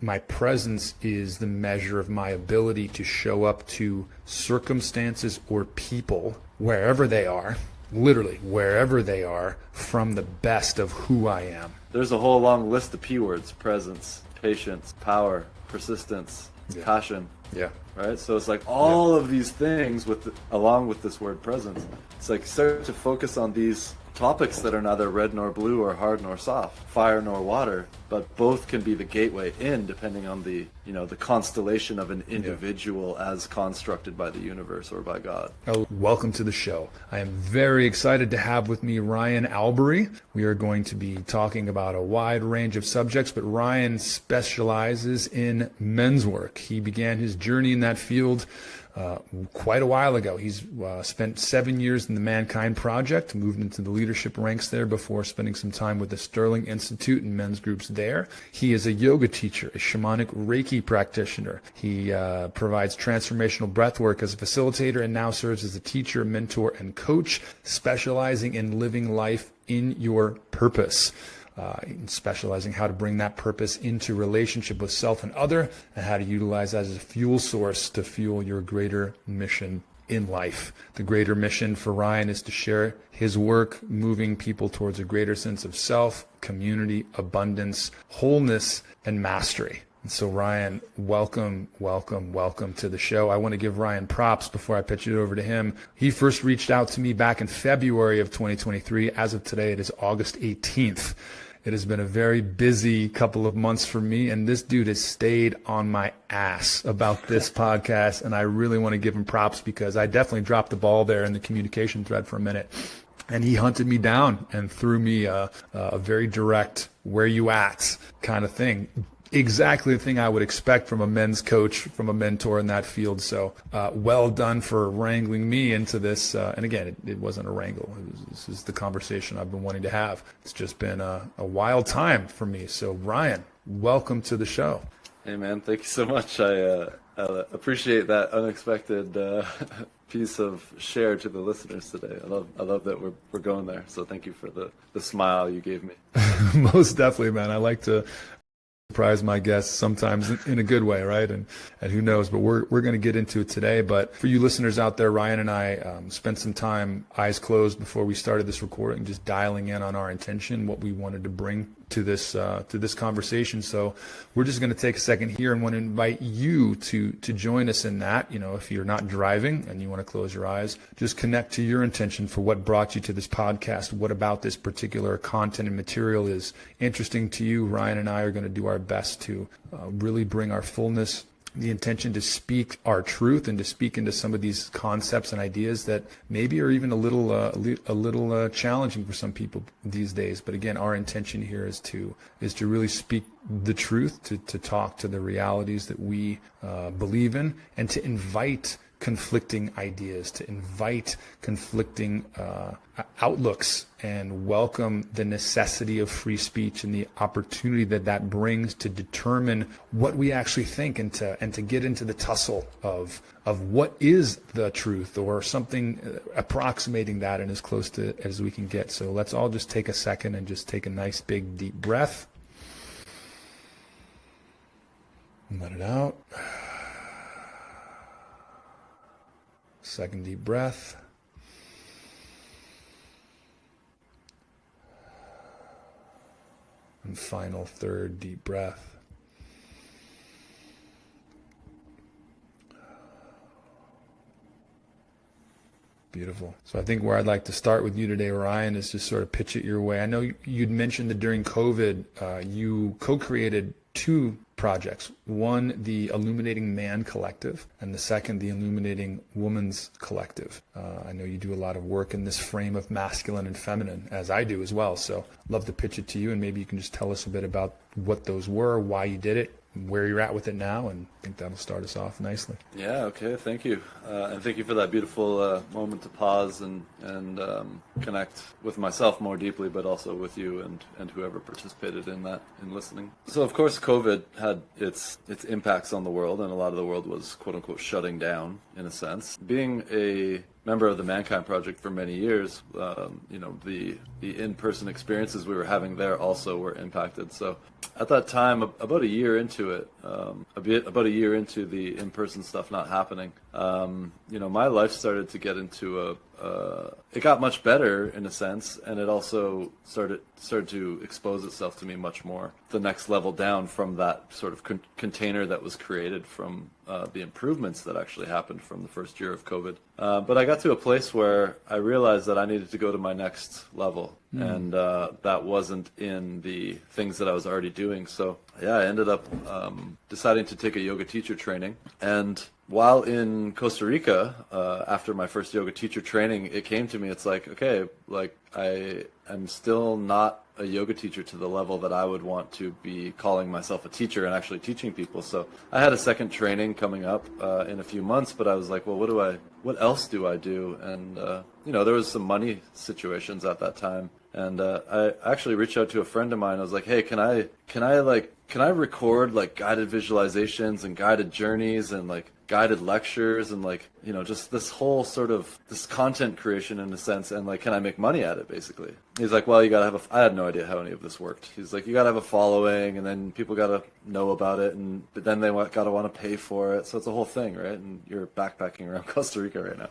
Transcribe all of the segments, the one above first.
my presence is the measure of my ability to show up to circumstances or people wherever they are, literally wherever they are, from the best of who I am. There's a whole long list of P words: presence, patience, power, persistence, passion. Yeah. Right? So it's like all of these things along with this word presence. It's like start to focus on these topics that are neither red nor blue or hard nor soft, fire nor water, but both can be the gateway in, depending on the constellation of an individual as constructed by the universe or by God. Oh, welcome to the show. I am very excited to have with me Ryan Albury. We are going to be talking about a wide range of subjects, but Ryan specializes in men's work. He began his journey in that field quite a while ago. He's spent 7 years in the Mankind Project, moved into the leadership ranks there before spending some time with the Sterling Institute and men's groups there. He is a yoga teacher, a shamanic reiki practitioner. He provides transformational breathwork as a facilitator and now serves as a teacher, mentor, and coach, specializing in living life in your purpose. Specializing how to bring that purpose into relationship with self and other, and how to utilize that as a fuel source to fuel your greater mission in life. The greater mission for Ryan is to share his work, moving people towards a greater sense of self, community, abundance, wholeness, and mastery. And so Ryan, welcome to the show. I want to give Ryan props before I pitch it over to him. He first reached out to me back in February of 2023. As of today, it is August 18th. It has been a very busy couple of months for me, and this dude has stayed on my ass about this podcast, and I really want to give him props because I definitely dropped the ball there in the communication thread for a minute. And he hunted me down and threw me a very direct, where you at kind of thing. Exactly the thing I would expect from a men's coach, from a mentor in that field. So well done for wrangling me into this. And again, it wasn't a wrangle. This is the conversation I've been wanting to have. It's just been a wild time for me. So Ryan, welcome to the show. Hey man, thank you so much. I appreciate that unexpected piece of share to the listeners today. I love that we're going there. So thank you for the smile you gave me. Most definitely, man. I like to surprise my guests sometimes in a good way, right? And who knows, but we're going to get into it today. But for you listeners out there, Ryan and I spent some time eyes closed before we started this recording, just dialing in on our intention, what we wanted to bring to this conversation. So we're just going to take a second here and want to invite you to join us in that. If you're not driving and you want to close your eyes, just connect to your intention for what brought you to this podcast. What about this particular content and material is interesting to you? Ryan and I are going to do our best to really bring our fullness, the intention to speak our truth and to speak into some of these concepts and ideas that maybe are even a little challenging for some people these days. But again, our intention here is to really speak the truth, to talk to the realities that we believe in, and to invite conflicting ideas, to invite conflicting outlooks, and welcome the necessity of free speech and the opportunity that brings to determine what we actually think, and to get into the tussle of what is the truth, or something approximating that and as close to as we can get. So let's all just take a second and just take a nice big deep breath and let it out. Second deep breath. And final third deep breath. Beautiful. So I think where I'd like to start with you today, Ryan, is just sort of pitch it your way. I know you'd mentioned that during COVID, you co-created two projects. One, the Illuminating Man Collective, and the second, the Illuminating Woman's Collective. I know you do a lot of work in this frame of masculine and feminine, as I do as well. So love to pitch it to you, and maybe you can just tell us a bit about what those were, why you did it, where you're at with it now, and I think that'll start us off nicely. Yeah, okay, thank you. And thank you for that beautiful moment to pause and connect with myself more deeply, but also with you and whoever participated in that, in listening. So of course COVID had its impacts on the world, and a lot of the world was quote unquote shutting down in a sense. Being a member of the Mankind Project for many years, the in-person experiences we were having there also were impacted. So at that time, about a year into it, about a year into the in-person stuff not happening, my life started to get into it got much better in a sense, and it also started to expose itself to me much more. The next level down from that sort of container that was created from the improvements that actually happened from the first year of COVID. But I got to a place where I realized that I needed to go to my next level, and that wasn't in the things that I was already doing. So yeah, I ended up deciding to take a yoga teacher training. And while in Costa Rica, after my first yoga teacher training, it came to me, it's like, okay, like I am still not a yoga teacher to the level that I would want to be calling myself a teacher and actually teaching people. So I had a second training coming up in a few months, but I was like, well, what else do I do? And, there was some money situations at that time. And I actually reached out to a friend of mine. I was like, hey, can I record like guided visualizations and guided journeys and like guided lectures and like, just this whole sort of this content creation in a sense, and like, can I make money at it basically? He's like, well, you gotta have I had no idea how any of this worked. He's like, you gotta have a following, and then people gotta know about it, but then they gotta want to pay for it. So it's a whole thing, right? And you're backpacking around Costa Rica right now.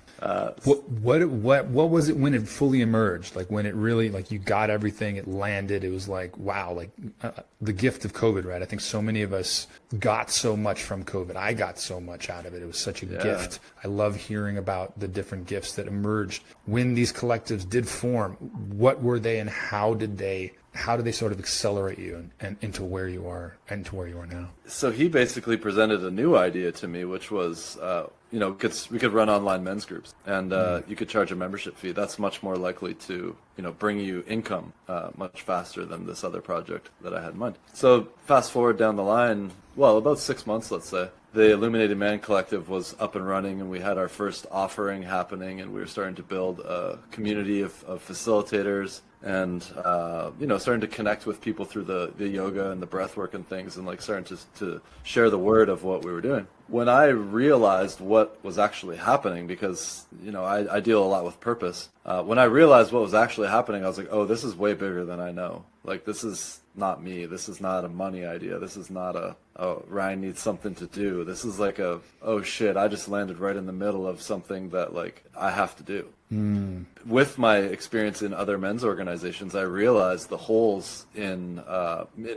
What was it when it fully emerged? Like when it really, like you got everything, it landed, it was like, wow, like the gift of COVID, right? I think so many of us got so much from COVID. I got so much out of it. It was such a gift. I love hearing about the different gifts that emerged when these collectives did form. What were they, and how did they sort of accelerate you and into where you are and to where you are now? So he basically presented a new idea to me, which was, we could run online men's groups, and you could charge a membership fee. That's much more likely to, bring you income much faster than this other project that I had in mind. So fast forward down the line, well, about 6 months, let's say, the Illuminated Man Collective was up and running, and we had our first offering happening, and we were starting to build a community of facilitators, and starting to connect with people through the yoga and the breathwork and things, and like starting to share the word of what we were doing. When I realized what was actually happening, because I deal a lot with purpose, when I realized what was actually happening, I was like, oh, this is way bigger than I know. Like, this is not me. This is not a money idea. This is not Ryan needs something to do. This is like oh shit, I just landed right in the middle of something that like I have to do. With my experience in other men's organizations, I realized the holes in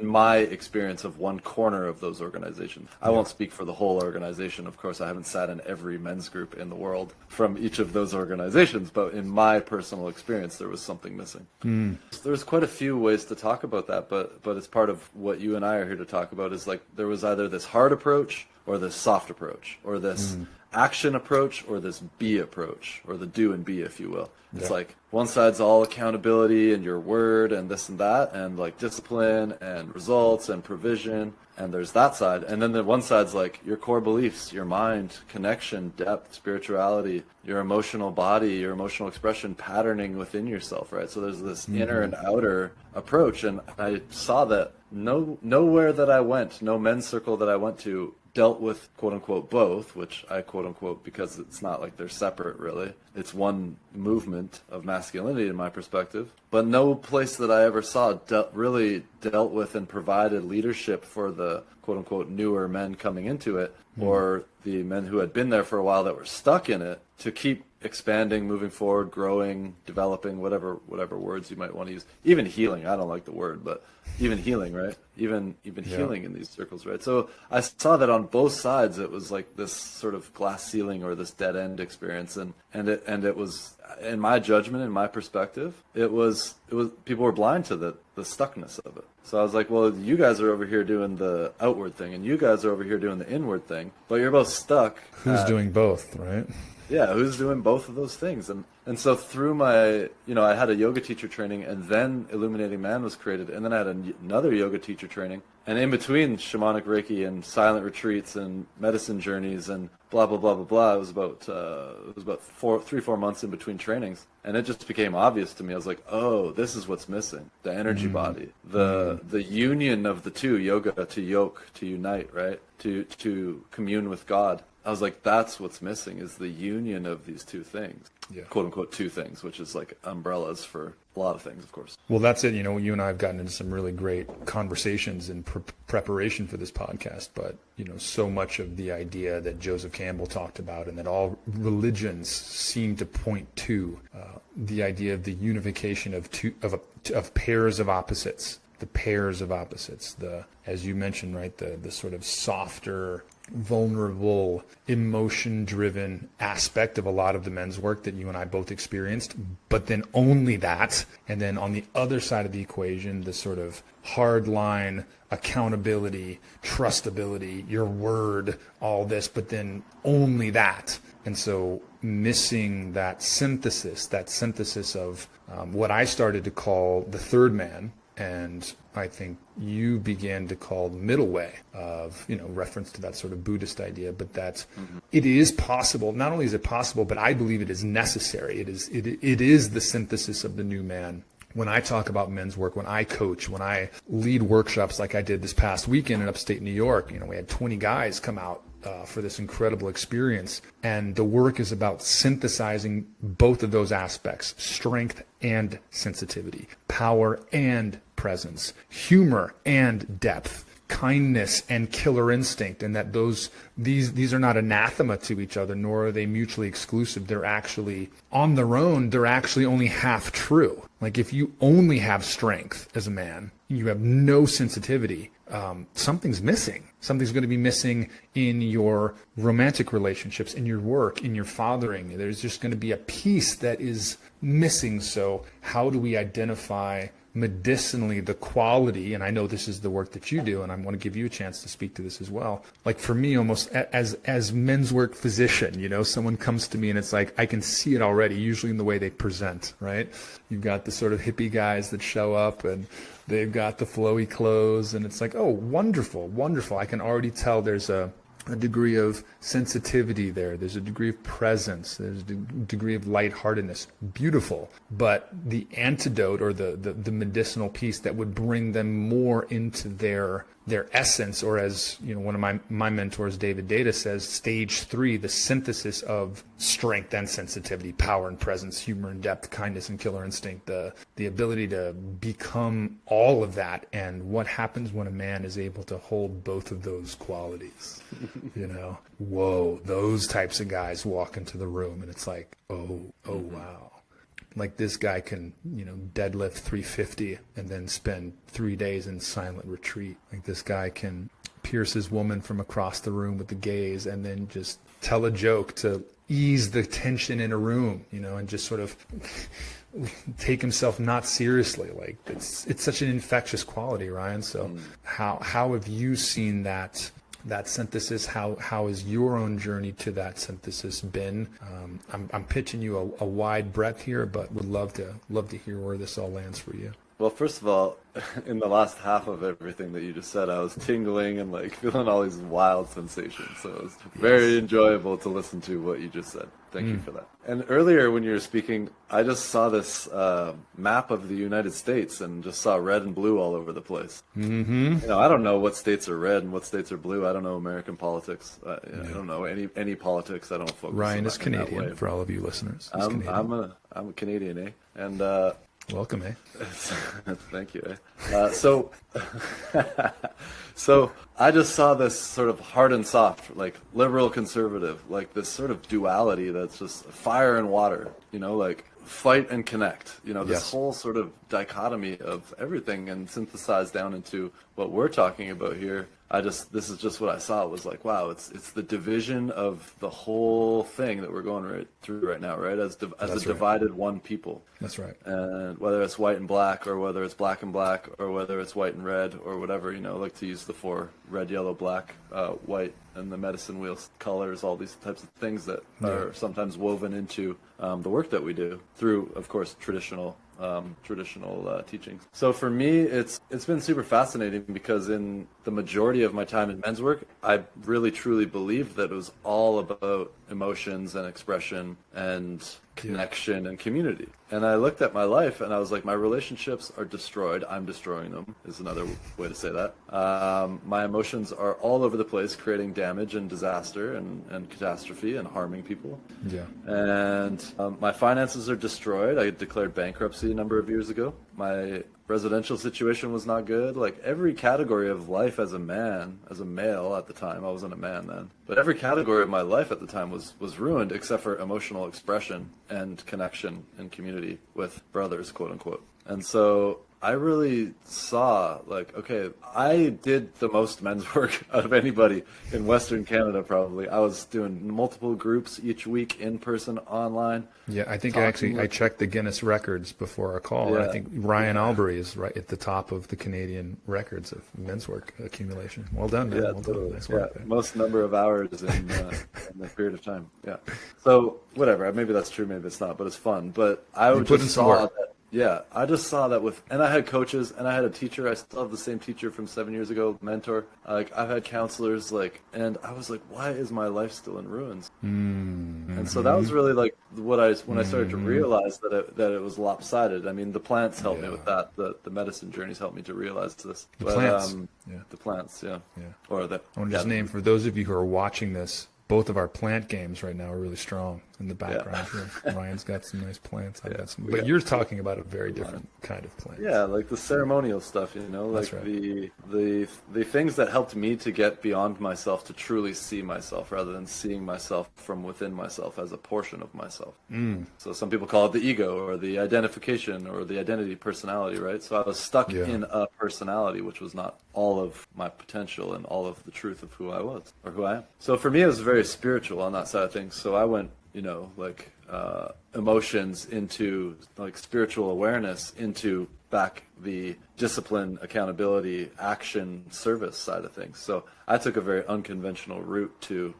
my experience of one corner of those organizations. I won't speak for the whole organization. Of course, I haven't sat in every men's group in the world from each of those organizations, but in my personal experience, there was something missing. There's quite a few ways to talk about that, but it's part of what you and I are here to talk about, is like there was either this hard approach or this soft approach, or this action approach or this be approach, or the do and be, if you will. It's like one side's all accountability and your word and this and that, and like discipline and results and provision, and there's that side. And then the one side's like your core beliefs, your mind, connection, depth, spirituality, your emotional body, your emotional expression, patterning within yourself, right? So there's this inner and outer approach, and I saw that nowhere that I went, no men's circle that I went to, dealt with quote unquote both, which I quote unquote because it's not like they're separate really. It's one movement of masculinity in my perspective. But no place that I ever saw really dealt with and provided leadership for the quote unquote newer men coming into it, or the men who had been there for a while that were stuck in it, to keep expanding, moving forward, growing, developing, whatever words you might want to use. Even healing, I don't like the word, but even healing, right? Even healing in these circles, right? So I saw that on both sides it was like this sort of glass ceiling or this dead end experience, and it was, in my judgment, in my perspective, it was people were blind to the stuckness of it. So I was like, well, you guys are over here doing the outward thing, and you guys are over here doing the inward thing, but you're both stuck. Who's doing both, right? Yeah, who's doing both of those things? And so through my, I had a yoga teacher training, and then Illuminating Man was created, and then I had another yoga teacher training, and in between shamanic Reiki and silent retreats and medicine journeys and blah blah blah blah blah, it was about 3-4 months in between trainings, and it just became obvious to me. I was like, oh, this is what's missing: the energy body, the union of the two, yoga to yoke, to unite, right, to commune with God. I was like, that's what's missing, is the union of these two things, quote unquote two things, which is like umbrellas for a lot of things, of course. Well, that's it. You and I have gotten into some really great conversations in preparation for this podcast, but, so much of the idea that Joseph Campbell talked about and that all religions seem to point to, the idea of the unification of pairs of opposites, as you mentioned, right, the sort of softer, vulnerable, emotion-driven aspect of a lot of the men's work that you and I both experienced, but then only that. And then on the other side of the equation, the sort of hard line, accountability, trustability, your word, all this, but then only that. And so missing that synthesis of what I started to call the third man, and I think you began to call the middle way of, reference to that sort of Buddhist idea, but that it is possible. Not only is it possible, but I believe it is necessary. It is the synthesis of the new man. When I talk about men's work, when I coach, when I lead workshops like I did this past weekend in upstate New York, we had 20 guys come out for this incredible experience. And the work is about synthesizing both of those aspects, strength and sensitivity, power and presence, humor and depth, kindness and killer instinct, and that these are not anathema to each other, nor are they mutually exclusive. They're actually on their own. They're actually only half true. Like if you only have strength as a man, you have no sensitivity, something's missing. Something's going to be missing in your romantic relationships, in your work, in your fathering. There's just going to be a piece that is missing. So how do we identify medicinally the quality? And I know this is the work that you do, and I want to give you a chance to speak to this as well. Like for me, almost as men's work physician, someone comes to me and it's like, I can see it already, usually in the way they present, right? You've got the sort of hippie guys that show up and they've got the flowy clothes and it's like, oh, wonderful, wonderful. I can already tell there's a degree of sensitivity there. There's a degree of presence. There's a degree of lightheartedness. Beautiful. But the antidote or the medicinal piece that would bring them more into their essence, or as one of my mentors, David Data, says, stage 3, the synthesis of strength and sensitivity, power and presence, humor and depth, kindness and killer instinct, the ability to become all of that. And what happens when a man is able to hold both of those qualities? Whoa, those types of guys walk into the room and it's like, oh wow. Like this guy can, deadlift 350 and then spend 3 days in silent retreat. Like this guy can pierce his woman from across the room with the gaze and then just tell a joke to ease the tension in a room, and just sort of take himself not seriously. Like it's such an infectious quality, Ryan. So how have you seen that synthesis? How has your own journey to that synthesis been? I'm pitching you a wide breadth here, but would love to hear where this all lands for you. Well, first of all, in the last half of everything that you just said, I was tingling and feeling all these wild sensations. So it was very enjoyable to listen to what you just said. Thank you for that. And earlier when you were speaking, I just saw this map of the United States and just saw red and blue all over the place. Mm-hmm. I don't know what states are red and what states are blue. I don't know American politics. I don't know any politics. I don't focus. Ryan is Canadian, for all of you listeners. I'm a Canadian, eh? And welcome, eh? Thank you, eh? So I just saw this sort of hard and soft, like liberal conservative, like this sort of duality that's just fire and water, like fight and connect, this whole sort of dichotomy of everything and synthesized down into what we're talking about here. This is just what I saw. It was like, wow, it's the division of the whole thing that we're going right through right now, right? As a divided one people. That's right. And whether it's white and black, or whether it's black and black, or whether it's white and red, or whatever, like to use the 4 red, yellow, black, white, and the medicine wheel colors, all these types of things that are sometimes woven into the work that we do through, of course, traditional teachings. So for me, it's been super fascinating because in the majority of my time in men's work, I really truly believed that it was all about emotions and expression and connection and community. And I looked at my life and I was like, my relationships are destroyed. I'm destroying them is another way to say that. My emotions are all over the place, creating damage and disaster and catastrophe and harming people. Yeah. And my finances are destroyed. I declared bankruptcy a number of years ago. My residential situation was not good. Like every category of life as a man, as a male at the time, I wasn't a man then, but every category of my life at the time was ruined except for emotional expression and connection and community with brothers, quote unquote. And so I really saw like, okay, I did the most men's work out of anybody in Western Canada probably. I was doing multiple groups each week, in person, online. Yeah, I think I checked the Guinness records before our call. Yeah. And I think Ryan Albury is right at the top of the Canadian records of men's work accumulation. Well done, man. Yeah, well totally. done. Nice work, Yeah, man. most number of hours in a period of time. Yeah. So whatever, maybe that's true, maybe it's not, but it's fun. But I You put in just some saw work. that. Yeah, I just saw that and I had coaches and I had a teacher. I still have the same teacher from 7 years ago, mentor. Like I've had counselors, and I was like, why is my life still in ruins? Mm-hmm. And so that was really like when I started to realize that it was lopsided. I mean, the plants helped me with that. The medicine journeys helped me to realize this. The plants. Yeah. The plants, yeah. Yeah. Or the. I want to just name, for those of you who are watching this, both of our plant games right now are really strong in the background here. Ryan's got some nice plants. I've got some, but you're talking about a very different kind of plant. Yeah, like the ceremonial stuff, like right. the things that helped me to get beyond myself, to truly see myself rather than seeing myself from within myself as a portion of myself. So some people call it the ego or the identification or the identity personality, right? So I was stuck in a personality which was not all of my potential and all of the truth of who I was or who I am. So for me, it was very spiritual on that side of things. So I went, emotions into like spiritual awareness into back the discipline, accountability, action, service side of things. So I took a very unconventional route to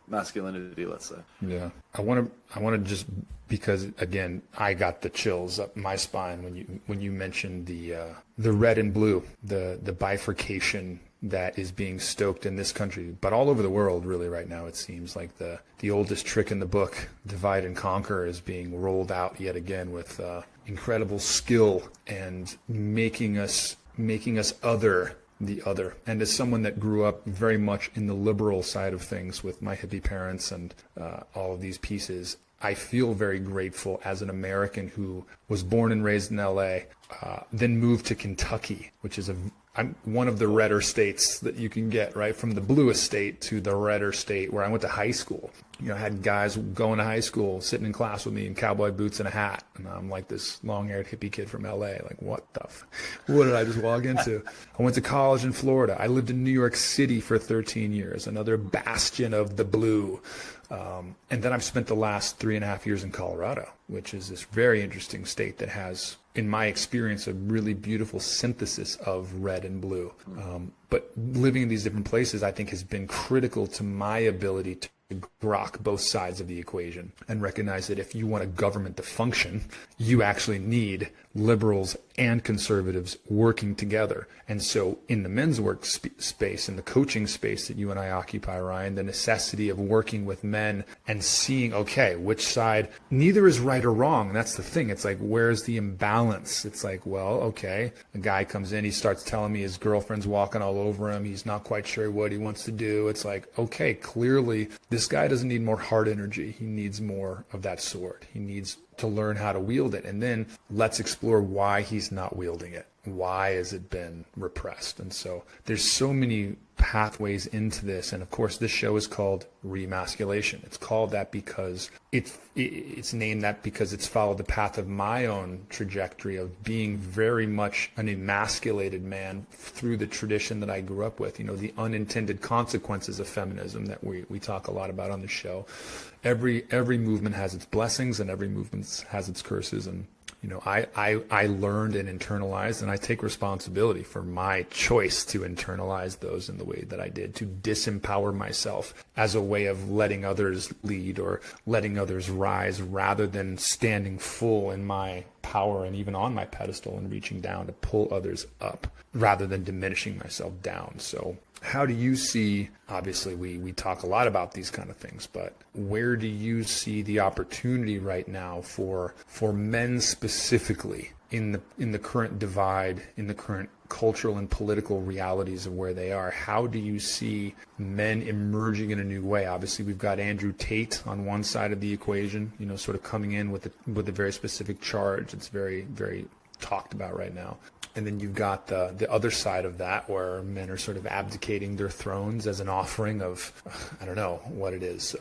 masculinity, let's say. Yeah, I want to just, because again, I got the chills up my spine when you mentioned the red and blue, the bifurcation that is being stoked in this country, but all over the world really right now. It seems like the oldest trick in the book, divide and conquer, is being rolled out yet again with incredible skill and making us the other. And as someone that grew up very much in the liberal side of things with my hippie parents and all of these pieces, I feel very grateful as an American who was born and raised in LA, then moved to Kentucky, which is I'm one of the redder states that you can get, right? From the bluest state to the redder state, where I went to high school. I had guys going to high school, sitting in class with me in cowboy boots and a hat. And I'm like this long-haired hippie kid from LA. Like, what did I just walk into? I went to college in Florida. I lived in New York City for 13 years, another bastion of the blue. And then I've spent the last 3.5 years in Colorado, which is this very interesting state that has, in my experience, a really beautiful synthesis of red and blue. But living in these different places, I think, has been critical to my ability to grok both sides of the equation and recognize that if you want a government to function, you actually need liberals and conservatives working together. And so in the men's work space, in the coaching space that you and I occupy, Ryan, the necessity of working with men and seeing, okay, which side, neither is right or wrong. And that's the thing. It's like, where's the imbalance? It's like, well, okay, a guy comes in, he starts telling me his girlfriend's walking all over him. He's not quite sure what he wants to do. It's like, okay, clearly this guy doesn't need more heart energy. He needs more of that sword. He needs to learn how to wield it. And then let's explore why he's not wielding it. Why has it been repressed? And so there's so many pathways into this. And of course, this show is called Remasculation. It's called that because it's named that because it's followed the path of my own trajectory of being very much an emasculated man through the tradition that I grew up with. The unintended consequences of feminism that we talk a lot about on the show. Every movement has its blessings and every movement has its curses. And I learned and internalized, and I take responsibility for my choice to internalize those in the way that I did, to disempower myself as a way of letting others lead or letting others rise rather than standing full in my power and even on my pedestal and reaching down to pull others up rather than diminishing myself down. So How do you see, obviously we talk a lot about these kind of things, but where do you see the opportunity right now for men specifically in the current divide, in the current cultural and political realities of where they are? How do you see men emerging in a new way? Obviously, we've got Andrew Tate on one side of the equation, sort of coming in with a very specific charge. It's very, very talked about right now. And then you've got the other side of that, where men are sort of abdicating their thrones as an offering of, I don't know what it is.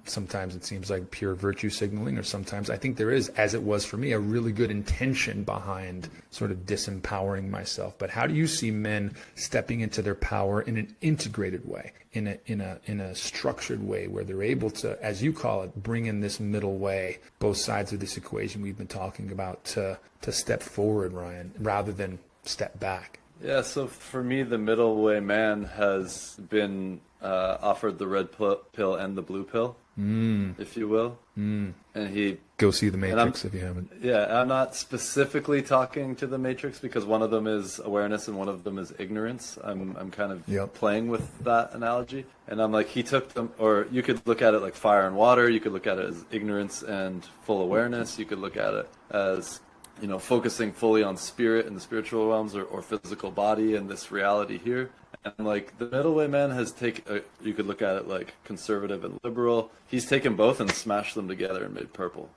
Sometimes it seems like pure virtue signaling, or sometimes I think there is, as it was for me, a really good intention behind sort of disempowering myself. But how do you see men stepping into their power in an integrated way, in a structured way, where they're able to, as you call it, bring in this middle way, both sides of this equation we've been talking about, to step forward, Ryan, rather than step back? Yeah, so for me, the middle way man has been offered the red pill and the blue pill, if you will. And he... Go see The Matrix if you haven't. Yeah, I'm not specifically talking to The Matrix, because one of them is awareness and one of them is ignorance. I'm kind of playing with that analogy. And I'm like, he took them, or you could look at it like fire and water. You could look at it as ignorance and full awareness. You could look at it as, focusing fully on spirit and the spiritual realms, or physical body and this reality here. And like the middle way man has you could look at it like conservative and liberal. He's taken both and smashed them together and made purple.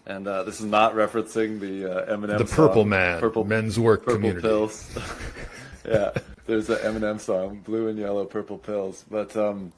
And this is not referencing the Eminem the Purple song, Man, men's work purple community. Pills. Yeah, there's an Eminem song, blue and yellow, purple pills. But I'm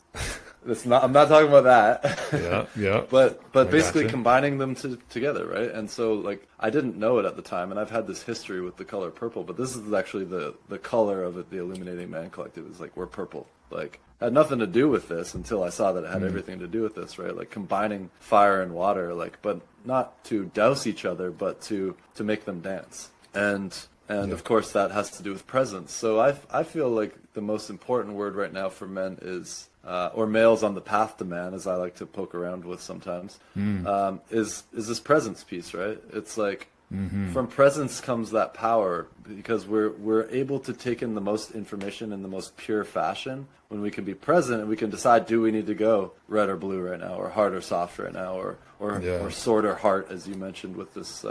not talking about that. Yeah. But basically combining them together, right? And so like I didn't know it at the time, and I've had this history with the color purple, but this is actually the color of it. The Illuminating Man Collective is like, we're purple. Like, had nothing to do with this until I saw that it had everything to do with this, right? Like combining fire and water, like, but not to douse each other, but to make them dance. And of course that has to do with presence. So I feel like the most important word right now for men is, or males on the path to man, as I like to poke around with sometimes, is this presence piece, right? It's like, from presence comes that power, because we're able to take in the most information in the most pure fashion when we can be present, and we can decide, do we need to go red or blue right now, or hard or soft right now, or sword or heart, as you mentioned with this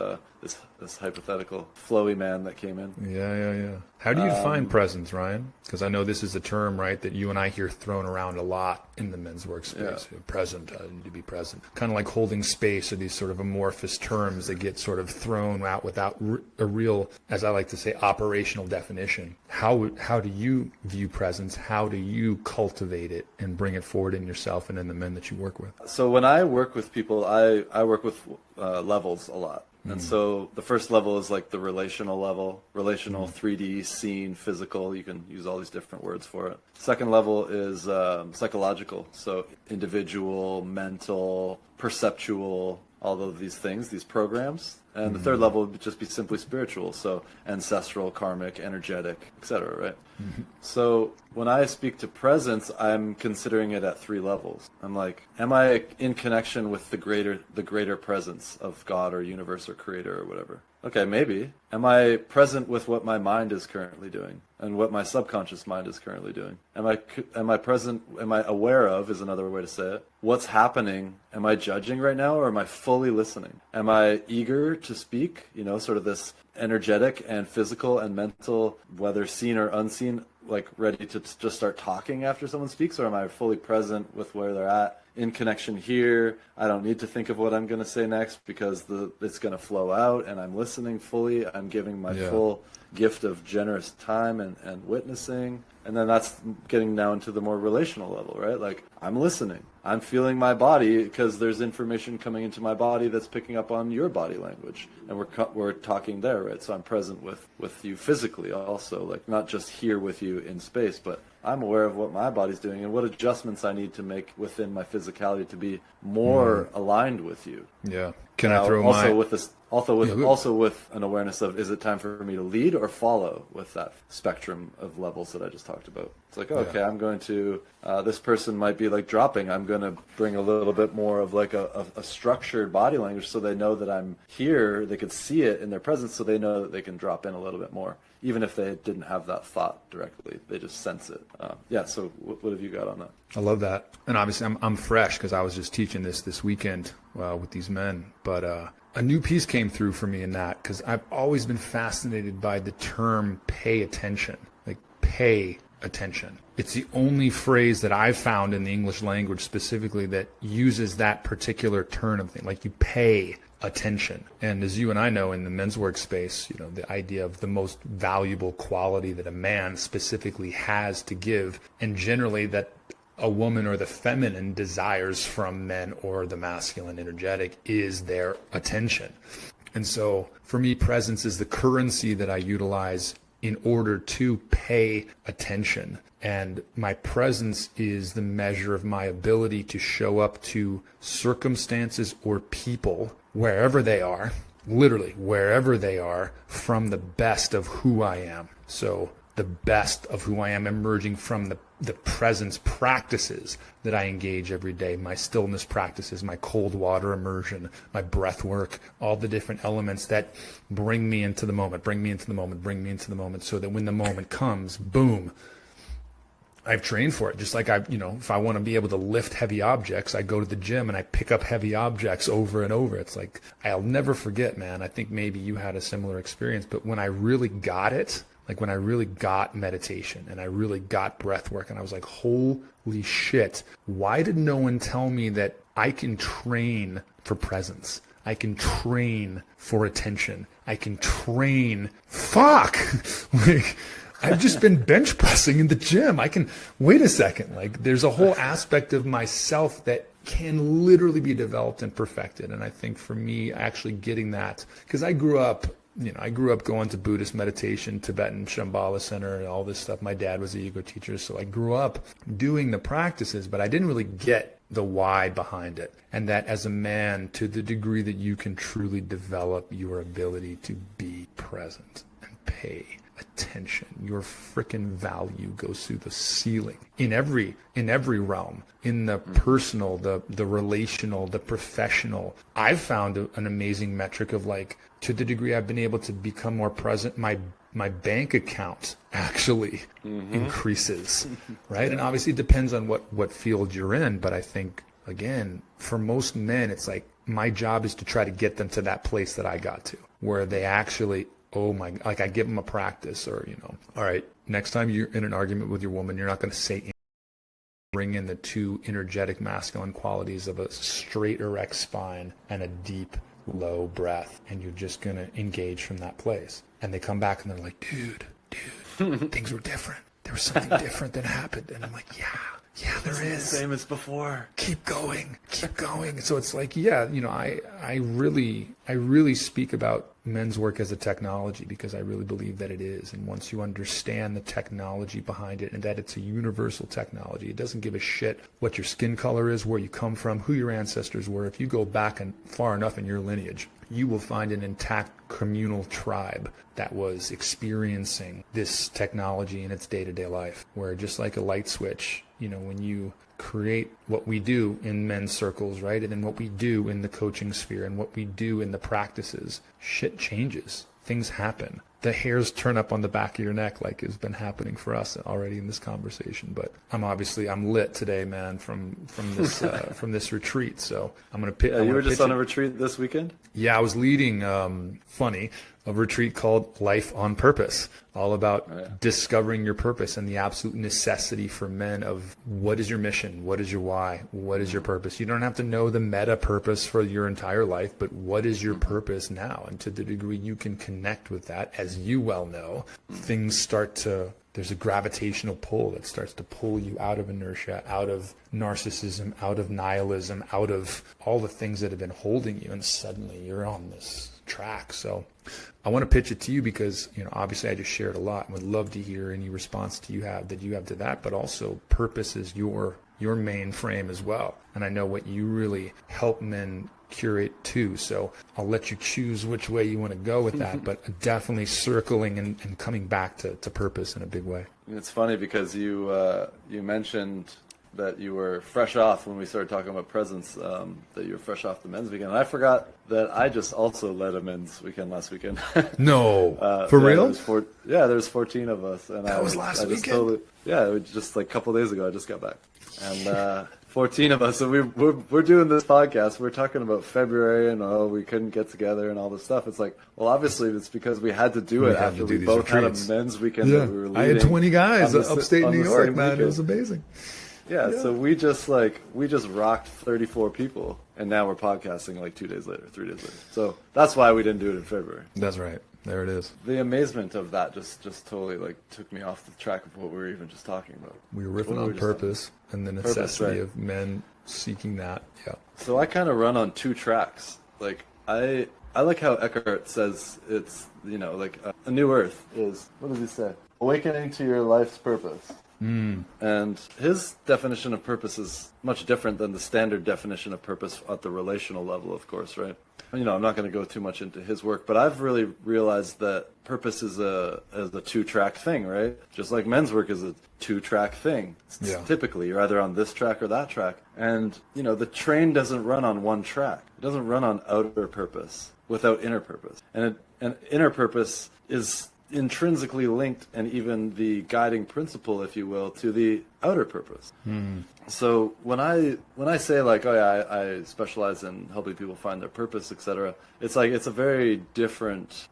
hypothetical flowy man that came in. Yeah. How do you define presence, Ryan? Because I know this is a term, right, that you and I hear thrown around a lot in the men's workspace. Yeah. Present, I need to be present. Kind of like holding space, or these sort of amorphous terms that get sort of thrown out without a real, as I like to say, operational definition. How do you view presence? How do you cultivate it and bring it forward in yourself and in the men that you work with? So when I work with people, I work with levels a lot. And so the first level is like the relational level, 3D, scene, physical. You can use all these different words for it. Second level is psychological. So individual, mental, perceptual, all of these things, these programs. And the third level would just be simply spiritual. So ancestral, karmic, energetic, etc., right? So when I speak to presence, I'm considering it at 3 levels. I'm like, am I in connection with the greater presence of God or universe or creator or whatever? Okay, maybe. Am I present with what my mind is currently doing and what my subconscious mind is currently doing? Am I present? Am I aware of, is another way to say it, what's happening? Am I judging right now, or am I fully listening? Am I eager to speak? Sort of this energetic and physical and mental, whether seen or unseen, like ready to just start talking after someone speaks, or am I fully present with where they're at? In connection here, I don't need to think of what I'm going to say next, because it's going to flow out, and I'm listening fully. I'm giving my full gift of generous time and witnessing. And then that's getting down to the more relational level, right? Like, I'm listening. I'm feeling my body, because there's information coming into my body that's picking up on your body language. And we're talking there, right? So I'm present with you physically also, like not just here with you in space, but I'm aware of what my body's doing and what adjustments I need to make within my physicality to be more aligned with you. Yeah. Can I throw also my... with this also with an awareness of, is it time for me to lead or follow with that spectrum of levels that I just talked about? It's like, okay, I'm going to, this person might be like dropping. I'm going to bring a little bit more of like a structured body language so they know that I'm here. They could see it in their presence, so they know that they can drop in a little bit more, even if they didn't have that thought directly. They just sense it. So what have you got on that? I love that. And obviously I'm fresh because I was just teaching this weekend with these men. But a new piece came through for me in that, because I've always been fascinated by the term pay attention. Like, pay attention. It's the only phrase that I've found in the English language specifically that uses that particular turn of thing. Like, you pay attention. And as you and I know in the men's workspace, the idea of the most valuable quality that a man specifically has to give, and generally that a woman or the feminine desires from men or the masculine energetic, is their attention. And so for me, presence is the currency that I utilize in order to pay attention. And my presence is the measure of my ability to show up to circumstances or people wherever they are, literally wherever they are, from the best of who I am. So the best of who I am emerging from the presence practices that I engage every day, my stillness practices, my cold water immersion, my breath work, all the different elements that bring me into the moment, so that when the moment comes, boom, I've trained for it. Just like if I want to be able to lift heavy objects, I go to the gym and I pick up heavy objects over and over. It's like, I'll never forget, man. I think maybe you had a similar experience, but when I really got it, like when I really got meditation and I really got breath work, and I was like, holy shit, why did no one tell me that I can train for presence? I can train for attention. I can train, like, I've just been bench pressing in the gym. Wait a second, like there's a whole aspect of myself that can literally be developed and perfected. And I think for me, actually getting that, because I grew up going to Buddhist meditation, Tibetan Shambhala Center, and all this stuff. My dad was a yoga teacher, so I grew up doing the practices, but I didn't really get the why behind it. And that as a man, to the degree that you can truly develop your ability to be present and pay attention, your freaking value goes through the ceiling in every realm, in the personal, the relational, the professional. I've found an amazing metric of, like, to the degree I've been able to become more present, my bank account actually increases, right? And obviously it depends on what field you're in, but I think, again, for most men, it's like my job is to try to get them to that place that I got to, where they actually, like I give them a practice, or, all right, next time you're in an argument with your woman, you're not going to say, bring in the two energetic masculine qualities of a straight erect spine and a deep low breath, and you're just going to engage from that place. And they come back and they're like, dude, things were different. There was something different that happened. And I'm like, yeah, there is. Same as before. Keep going. So it's like, I really speak about men's work as a technology, because I really believe that it is. And once you understand the technology behind it, and that it's a universal technology, it doesn't give a shit what your skin color is, where you come from, who your ancestors were. If you go back and far enough in your lineage, you will find an intact communal tribe that was experiencing this technology in its day-to-day life, where just like a light switch, when you create what we do in men's circles, right? And then what we do in the coaching sphere and what we do in the practices, shit changes. Things happen. The hairs turn up on the back of your neck, like has been happening for us already in this conversation. But I'm lit today, man, from this from this retreat. So I'm gonna pitch. You were just on a retreat this weekend? Yeah, I was leading a retreat called Life on Purpose, all about discovering your purpose and the absolute necessity for men of what is your mission, what is your why, what is your purpose. You don't have to know the meta purpose for your entire life, but what is your purpose now? And to the degree you can connect with that, as you well know, there's a gravitational pull that starts to pull you out of inertia, out of narcissism, out of nihilism, out of all the things that have been holding you, and suddenly you're on this track. So I want to pitch it to you because, obviously I just shared a lot and would love to hear any response that you have to that, but also purpose is your your main frame as well. And I know what you really help men curate too. So I'll let you choose which way you want to go with that, but definitely circling and coming back to purpose in a big way. It's funny because you mentioned that you were fresh off when we started talking about presence, that you were fresh off the men's weekend. And I forgot that I just also led a men's weekend last weekend. No, for real? There's 14 of us. And that was last weekend? It was just like a couple of days ago. I just got back. And 14 of us. So we're doing this podcast. We're talking about February and we couldn't get together and all this stuff. It's like, well, obviously it's because we had to do it after we both retreats. Had a men's weekend that we were leading. I had 20 guys upstate New York, man. Weekend. It was amazing. Yeah, so we just rocked 34 people, and now we're podcasting like 3 days later. So that's why we didn't do it in February. That's right. There it is. The amazement of that just totally took me off the track of what we were even just talking about. We were riffing on purpose and the necessity of men seeking that. Yeah. So I kind of run on 2 tracks. Like I like how Eckhart says it's a new earth is, what does he say? Awakening to your life's purpose. And his definition of purpose is much different than the standard definition of purpose at the relational level, of course, right? I'm not going to go too much into his work, but I've really realized that purpose is a 2-track thing, right? Just like men's work is a 2-track thing. Typically, you're either on this track or that track. And, the train doesn't run on one track. It doesn't run on outer purpose without inner purpose. And inner purpose is intrinsically linked, and even the guiding principle, if you will, to the outer purpose. So when I say I specialize in helping people find their purpose, etc., it's a very different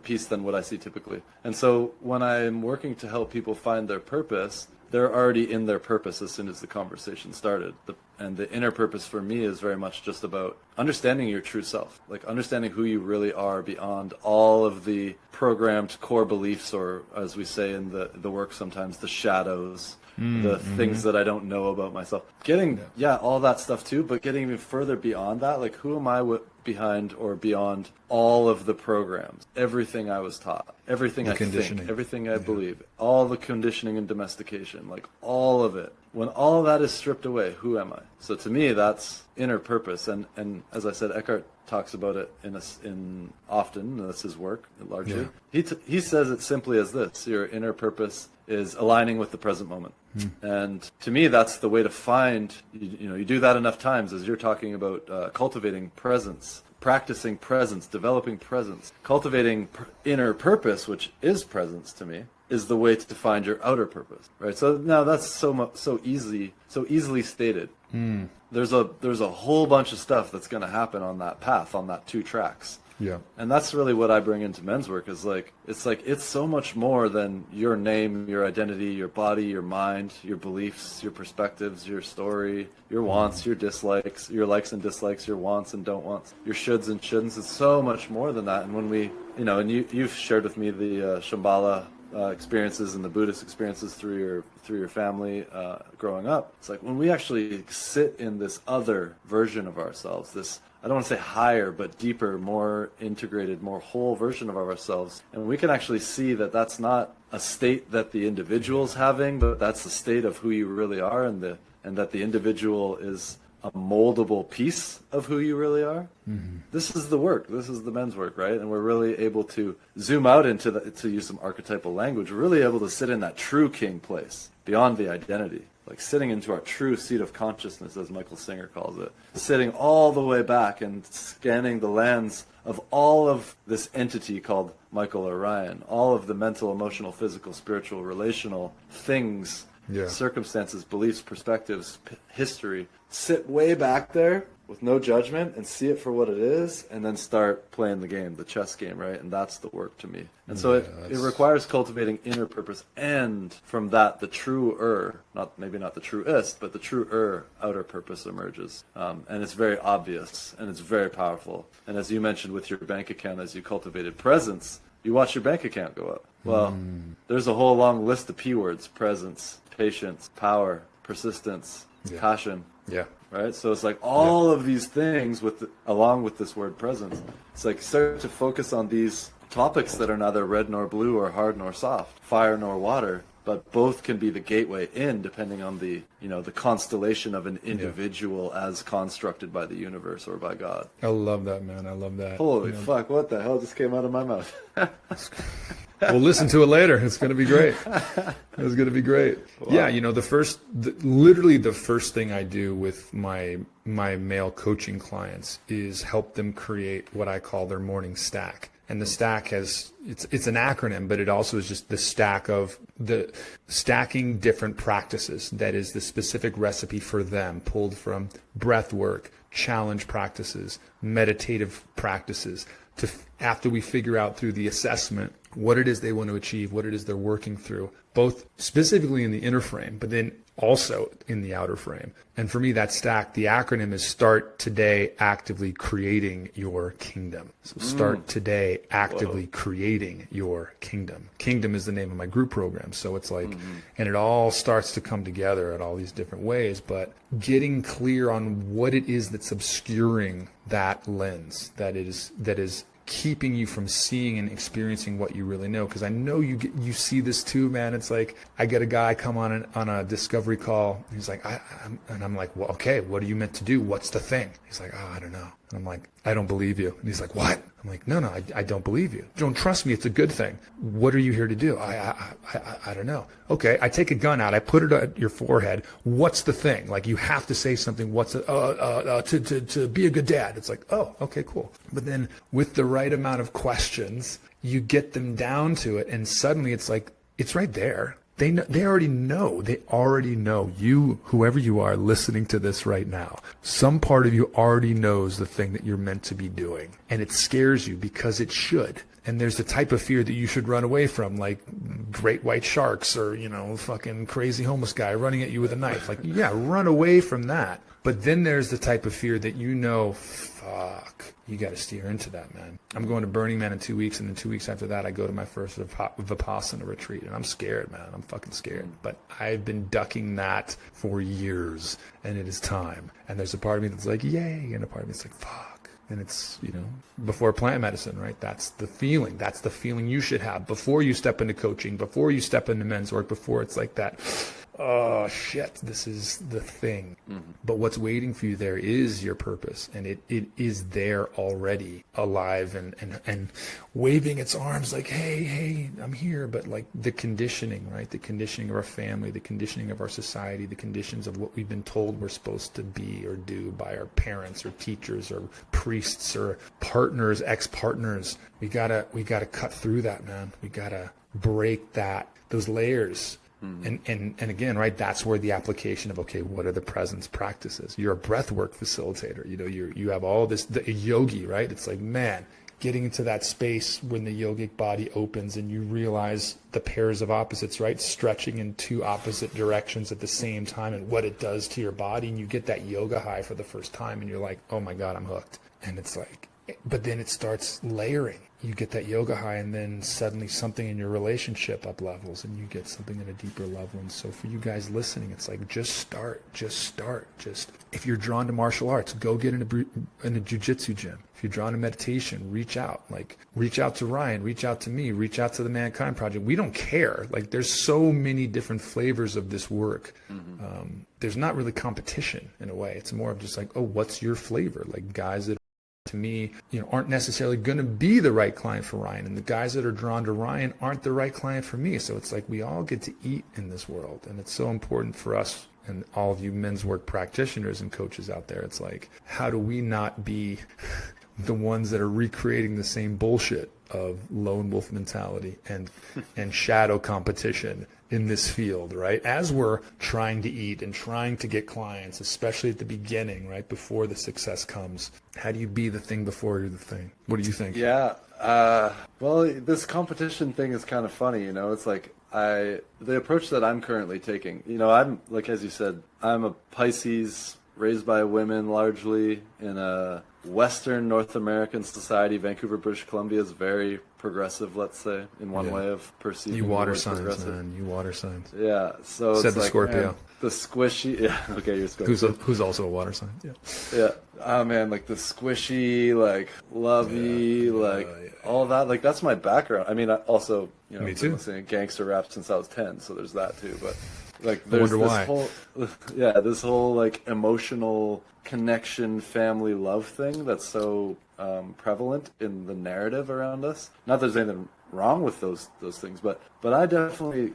piece than what I see typically. And so when I'm working to help people find their purpose, they're already in their purpose as soon as the conversation started. And the inner purpose for me is very much just about understanding your true self, like understanding who you really are beyond all of the programmed core beliefs, or as we say in the work sometimes, the shadows, the things that I don't know about myself. Getting, all that stuff too, but getting even further beyond that, like who am I behind or beyond all of the programs, everything I was taught, everything I think, everything I believe, all the conditioning and domestication, like all of it. When all of that is stripped away, who am I? So to me, that's inner purpose. And as I said, Eckhart talks about it in often, that's his work largely. Yeah. He says it simply as this: your inner purpose is aligning with the present moment. And to me, that's the way to find, you do that enough times, as you're talking about cultivating presence, practicing presence, developing presence, cultivating inner purpose, which is presence to me, is the way to find your outer purpose, right? So now that's so easily stated. There's a whole bunch of stuff that's going to happen on that path, on that 2 tracks. Yeah. And that's really what I bring into men's work, is it's so much more than your name, your identity, your body, your mind, your beliefs, your perspectives, your story, your wants, your dislikes, your likes and dislikes, your wants and don't wants, your shoulds and shouldn'ts. It's so much more than that. And when we, and you've shared with me the Shambhala experiences and the Buddhist experiences through your family growing up. It's like when we actually sit in this other version of ourselves, this, I don't want to say higher, but deeper, more integrated, more whole version of ourselves, and we can actually see that that's not a state that the individual's having, but that's the state of who you really are, and that the individual is a moldable piece of who you really are. This is the work. This is the men's work, right? And we're really able to zoom out into to use some archetypal language. We're really able to sit in that true king place, beyond the identity, like sitting into our true seat of consciousness, as Michael Singer calls it, sitting all the way back and scanning the lens of all of this entity called Michael or Ryan, all of the mental, emotional, physical, spiritual, relational things, circumstances, beliefs, perspectives, history. Sit way back there with no judgment and see it for what it is, and then start playing the game, the chess game, right? And that's the work to me. And so it requires cultivating inner purpose, and from that, the truer, maybe not the truest, but the truer outer purpose emerges. And it's very obvious, and it's very powerful. And as you mentioned with your bank account, as you cultivated presence, you watch your bank account go up. Well, there's a whole long list of P words: presence, patience, power, persistence, passion. Yeah. Right? So it's like all of these things along with this word presence. It's like start to focus on these topics that are neither red nor blue or hard nor soft, fire nor water, but both can be the gateway in, depending on the, the constellation of an individual as constructed by the universe or by God. I love that, man. I love that. Holy fuck, what the hell just came out of my mouth? We'll listen to it later. It's going to be great. It's going to be great. Wow. Yeah, literally the first thing I do with my male coaching clients is help them create what I call their morning stack. And the stack it's an acronym, but it also is just the stack of the stacking different practices. That is the specific recipe for them, pulled from breathwork, challenge practices, meditative practices, to after we figure out through the assessment what it is they want to achieve, what it is they're working through, both specifically in the inner frame, but then also in the outer frame. And for me, that stack, the acronym is start today actively creating your kingdom. So start today actively creating your kingdom. Kingdom is the name of my group program. So it's like, and it all starts to come together in all these different ways, but getting clear on what it is that's obscuring that lens, that is keeping you from seeing and experiencing what you really know. Because I know you see this too, man. It's like I get a guy come on a discovery call. He's like, I'm like, well, okay, what are you meant to do? What's the thing? He's like, oh, I don't know. And I'm like, I don't believe you. And he's like, what? I'm like, no, I don't believe you. Don't trust me. It's a good thing. What are you here to do? I don't know. Okay, I take a gun out. I put it at your forehead. What's the thing? Like, you have to say something. What's it? To be a good dad. It's like, oh, okay, cool. But then with the right amount of questions, you get them down to it, and suddenly it's like, it's right there. They already know. They already know. You, whoever you are listening to this right now, some part of you already knows the thing that you're meant to be doing. And it scares you because it should. And there's the type of fear that you should run away from, like great white sharks or, fucking crazy homeless guy running at you with a knife. Like, yeah, run away from that. But then there's the type of fear that fuck, you got to steer into that, man. I'm going to Burning Man in 2 weeks, and then 2 weeks after that, I go to my first Vipassana retreat, and I'm scared, man. I'm fucking scared. But I've been ducking that for years, and it is time. And there's a part of me that's like, yay, and a part of me that's like, fuck. And it's, before plant medicine, right? That's the feeling. That's the feeling you should have before you step into coaching, before you step into men's work, before it's like that, oh shit, this is the thing. But what's waiting for you there is your purpose, and it is there already, alive and waving its arms like, hey, I'm here. But like the conditioning, right? The conditioning of our family, the conditioning of our society, the conditions of what we've been told we're supposed to be or do by our parents or teachers or priests or partners, ex-partners. We gotta cut through that, man. We gotta break those layers. And again, right, that's where the application of, okay, what are the presence practices? You're a breathwork facilitator. You have all this, the yogi, right? It's like, man, getting into that space when the yogic body opens and you realize the pairs of opposites, right? Stretching in two opposite directions at the same time and what it does to your body. And you get that yoga high for the first time and you're like, oh my God, I'm hooked. And it's like, but then it starts layering. You get that yoga high, and then suddenly something in your relationship up levels, and you get something at a deeper level. And so for you guys listening, it's like, just start. If you're drawn to martial arts, go get in a jiu-jitsu gym. If you're drawn to meditation, reach out to Ryan, reach out to me, reach out to the Mankind Project. We don't care. Like, there's so many different flavors of this work. There's not really competition in a way. It's more of just like, oh, what's your flavor? Like, guys that to me, aren't necessarily going to be the right client for Ryan. And the guys that are drawn to Ryan aren't the right client for me. So it's like, we all get to eat in this world. And it's so important for us and all of you men's work practitioners and coaches out there. It's like, how do we not be the ones that are recreating the same bullshit of lone wolf mentality and shadow competition in this field, right? As we're trying to eat and trying to get clients, especially at the beginning, right? Before the success comes. How do you be the thing before you're the thing? What do you think? Yeah. Well, this competition thing is kind of funny, It's like the approach that I'm currently taking, I'm, like, as you said, I'm a Pisces, raised by women largely in a Western North American society. Vancouver, British Columbia is very progressive, let's say, in one way of perceiving. You water signs, man. You water signs. Yeah. So said it's the like, Scorpio. Man, the squishy, yeah, okay, you're squishy. Who's also a water sign. Yeah. Yeah. Oh man, like the squishy, like lovey, all that. Like that's my background. I mean, I also, you know, Me I've too. been listening to gangster rap since I was 10, so there's that too. But like there's wonder this why. whole this whole like emotional connection, family love thing that's so prevalent in the narrative around us. Not that there's anything wrong with those things, but I definitely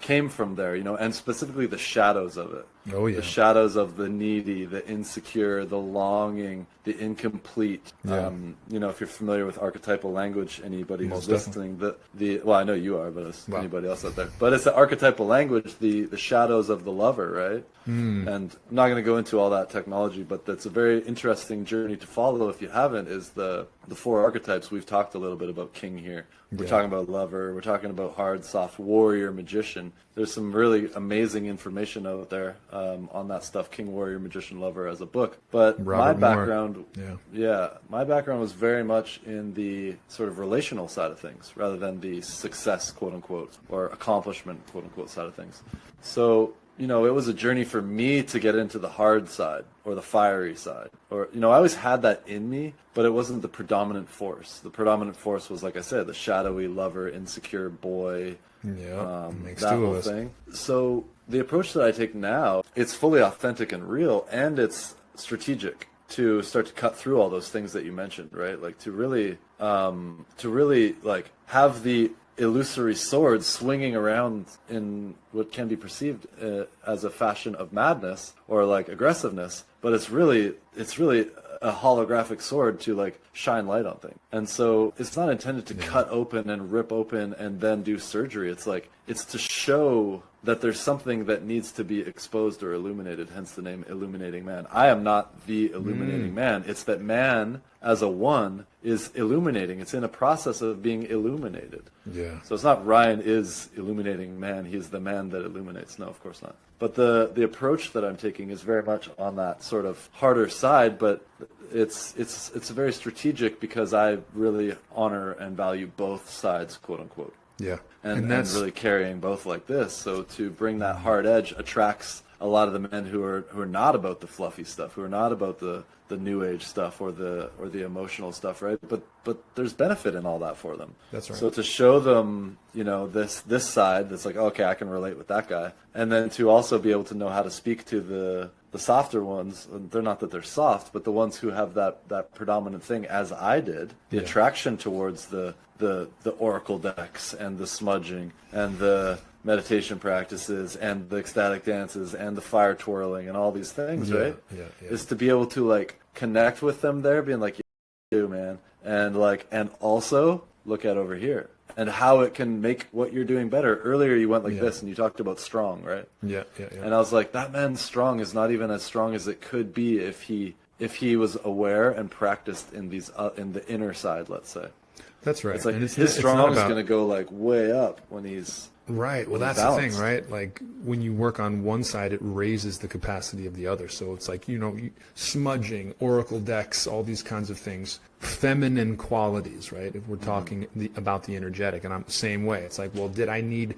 came from there, you know, and specifically the shadows of it. Oh yeah. The shadows of the needy, the insecure, the longing, the incomplete. Yeah. You know, if you're familiar with archetypal language, anybody Most who's listening, well, I know you are, but it's anybody else out there. But it's the archetypal language, the shadows of the lover, right? And I'm not going to go into all that technology, but that's a very interesting journey to follow if you haven't, is the 4 archetypes. We've talked a little bit about king here. We're talking about lover. We're talking about hard, soft, warrior, magician. There's some really amazing information out there on that stuff, King, Warrior, Magician, Lover as a book. But my background, my background was very much in the sort of relational side of things rather than the success, quote unquote, or accomplishment, quote unquote, side of things. So, you know, it was a journey for me to get into the hard side or the fiery side. Or, you know, I always had that in me, but it wasn't the predominant force. The predominant force was, like I said, the shadowy lover, insecure boy, makes that two whole of us. thing. So the approach that I take now, it's fully authentic and real, and it's strategic to start to cut through all those things that you mentioned, right? Like to really like have the illusory sword swinging around in what can be perceived as a fashion of madness or like aggressiveness, but it's really a holographic sword to like shine light on things. And so it's not intended to cut open and rip open and then do surgery. It's like, it's to show that there's something that needs to be exposed or illuminated, hence the name Illuminating Man. I am not the illuminating man. It's that man as a one is illuminating. It's in a process of being illuminated. Yeah. So it's not Ryan is illuminating man. He's the man that illuminates. No, of course not. But the approach that I'm taking is very much on that sort of harder side, but it's very strategic because I really honor and value both sides, quote unquote. Yeah. And really carrying both like this. So to bring that hard edge attracts a lot of the men who are not about the fluffy stuff, who are not about the new age stuff or the emotional stuff, right? But there's benefit in all that for them. That's right. So to show them, you know, this side that's like, okay, I can relate with that guy, and then to also be able to know how to speak to the softer ones. They're not that they're soft, but the ones who have that predominant thing, as I did, the attraction towards the oracle decks and the smudging and the meditation practices and the ecstatic dances and the fire twirling and all these things, right? Yeah. Is to be able to like connect with them there, being like, you man, and also look at over here and how it can make what you're doing better. Earlier you went like this and you talked about strong, right? Yeah. And I was like, that man's strong is not even as strong as it could be if he was aware and practiced in these in the inner side, let's say. That's right. It's like and his strong is going to go like way up when he's right. Well, that's balanced. The thing, right? Like when you work on one side, it raises the capacity of the other. So it's like, you know, smudging, oracle decks, all these kinds of things, feminine qualities, right? If we're talking about the energetic, and I'm the same way. It's like, well, did I need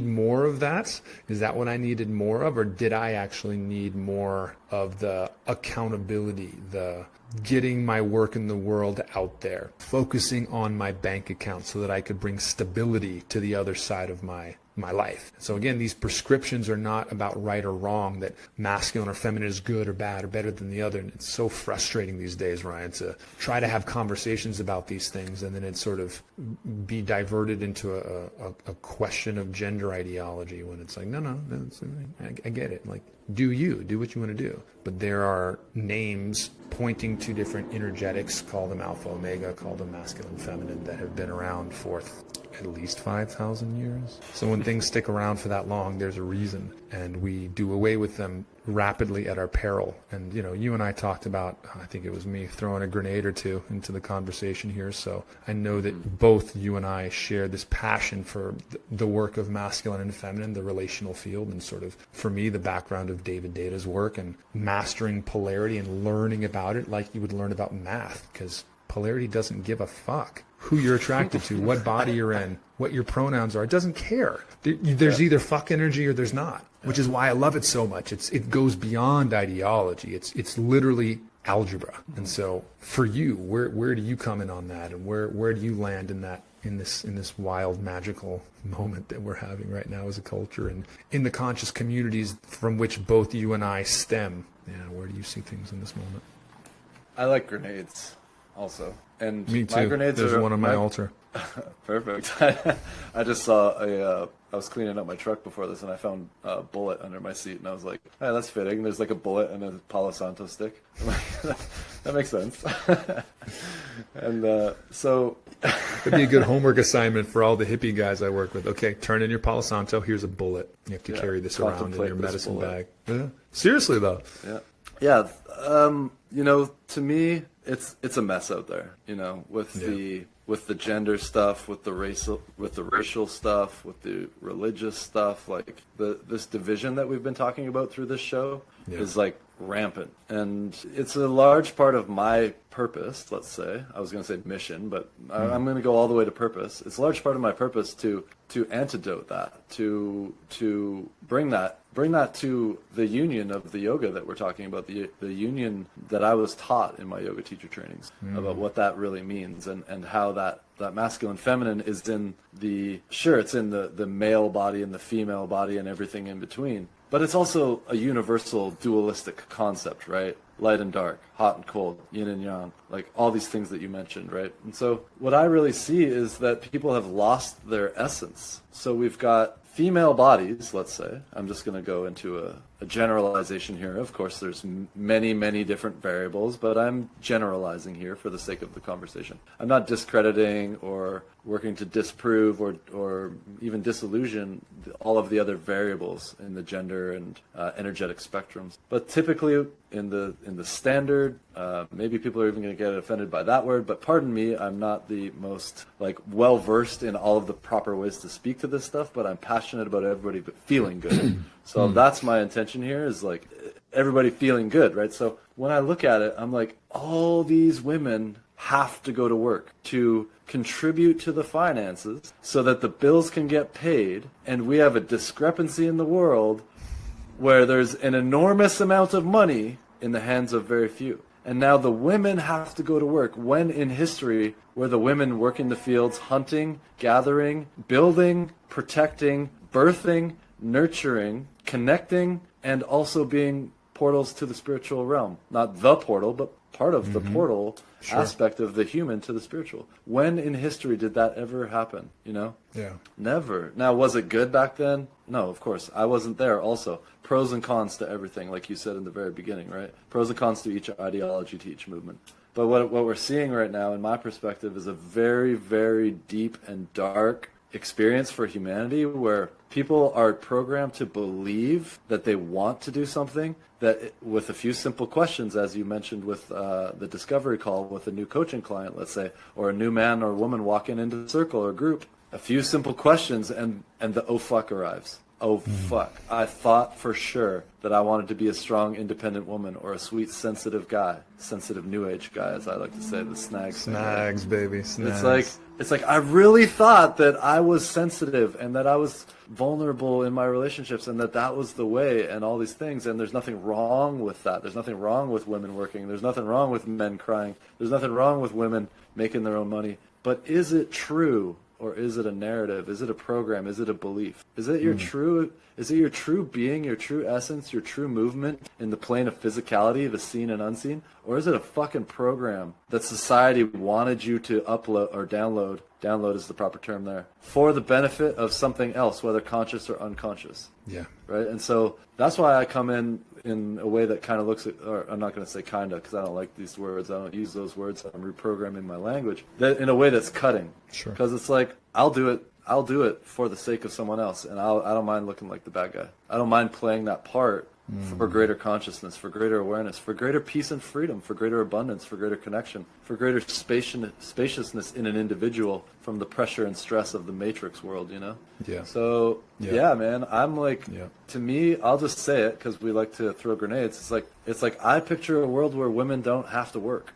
more of that? Is that what I needed more of, or did I actually need more of the accountability, the getting my work in the world out there, focusing on my bank account so that I could bring stability to the other side of my life. So again, these prescriptions are not about right or wrong, that masculine or feminine is good or bad or better than the other. And it's so frustrating these days, Ryan, to try to have conversations about these things and then it sort of be diverted into a question of gender ideology when it's like, no, I get it. Like, do what you want to do. But there are names pointing to different energetics, call them alpha, omega, call them masculine, feminine, that have been around for at least 5,000 years. So when things stick around for that long, there's a reason, and we do away with them rapidly at our peril. And, you know, you and I talked about, I think it was me, throwing a grenade or two into the conversation here. So I know that both you and I share this passion for the work of masculine and feminine, the relational field, and sort of, for me, the background of David Deda's work and mastering polarity and learning about it like you would learn about math, because polarity doesn't give a fuck who you're attracted to, what body you're in, what your pronouns are. It doesn't care. There's either fuck energy or there's not. which is why I love it so much. It goes beyond ideology. It's literally algebra. And so for you, where do you come in on that, and where do you land in that, in this wild magical moment that we're having right now as a culture, and in the conscious communities from which both you and I stem? Yeah, where do you see things in this moment? I like grenades also. And me too. My grenades There's are one on my altar. Perfect. I just saw I was cleaning up my truck before this, and I found a bullet under my seat, and I was like, hey, that's fitting. There's like a bullet and a Palo Santo stick. I'm like, that makes sense. And so... It'd be a good homework assignment for all the hippie guys I work with. Okay, turn in your Palo Santo. Here's a bullet. You have to carry this around in your medicine bag. Yeah. Seriously, though. Yeah. Yeah. You know, to me, it's a mess out there, you know, with the gender stuff, with the racial stuff, with the religious stuff. Like this division that we've been talking about through this show is like rampant, and it's a large part of my purpose. Let's say, I was going to say mission, but I'm going to go all the way to purpose. It's a large part of my purpose to antidote that, to bring that to the union of the yoga that we're talking about, the union that I was taught in my yoga teacher trainings about what that really means, and how that masculine feminine is in it's in the male body and the female body and everything in between. But it's also a universal dualistic concept, right? Light and dark, hot and cold, yin and yang, like all these things that you mentioned, right? And so what I really see is that people have lost their essence. So we've got female bodies, let's say. I'm just going to go into a generalization here. Of course, there's many, many different variables, but I'm generalizing here for the sake of the conversation. I'm not discrediting or working to disprove or even disillusion all of the other variables in the gender and energetic spectrums. But typically in the standard, maybe people are even going to get offended by that word, but pardon me, I'm not the most well versed in all of the proper ways to speak to this stuff, but I'm passionate about everybody feeling good. So that's my intention here, is like everybody feeling good, right? So when I look at it, I'm like, all these women have to go to work to contribute to the finances so that the bills can get paid, and we have a discrepancy in the world where there's an enormous amount of money in the hands of very few. And now the women have to go to work, when in history where the women work in the fields, hunting, gathering, building, protecting, birthing, nurturing, connecting, and also being portals to the spiritual realm. Not the portal, but part of the portal aspect of the human to the spiritual. When in history did that ever happen, you know? Yeah. Never. Now, was it good back then? No, of course. I wasn't there also. Pros and cons to everything, like you said in the very beginning, right? Pros and cons to each ideology, to each movement. But what we're seeing right now, in my perspective, is a very, very deep and dark experience for humanity, where people are programmed to believe that they want to do something, that with a few simple questions, as you mentioned with the discovery call with a new coaching client, let's say, or a new man or woman walking into a circle or group, a few simple questions and the oh fuck arrives. Oh fuck, I thought for sure that I wanted to be a strong, independent woman, or a sweet, sensitive guy, sensitive new age guy, as I like to say, the snags. Snags, baby, snags. It's like I really thought that I was sensitive and that I was vulnerable in my relationships, and that was the way, and all these things. And there's nothing wrong with that. There's nothing wrong with women working. There's nothing wrong with men crying. There's nothing wrong with women making their own money. But is it true? Or is it a narrative? Is it a program? Is it a belief? Is it your true being, your true essence, your true movement in the plane of physicality, the seen and unseen? Or is it a fucking program that society wanted you to upload or download? Download is the proper term there, for the benefit of something else, whether conscious or unconscious. Yeah. Right? And so that's why I come in a way that kind of looks at, or I'm not going to say kind of, because I don't like these words. I don't use those words. I'm reprogramming my language that in a way that's cutting. Sure. Because it's like, I'll do it for the sake of someone else, and I don't mind looking like the bad guy. I don't mind playing that part for greater consciousness, for greater awareness, for greater peace and freedom, for greater abundance, for greater connection, for greater spaciousness in an individual from the pressure and stress of the matrix world, you know? Yeah. So, yeah man, I'm like, to me, I'll just say it because we like to throw grenades. It's like I picture a world where women don't have to work.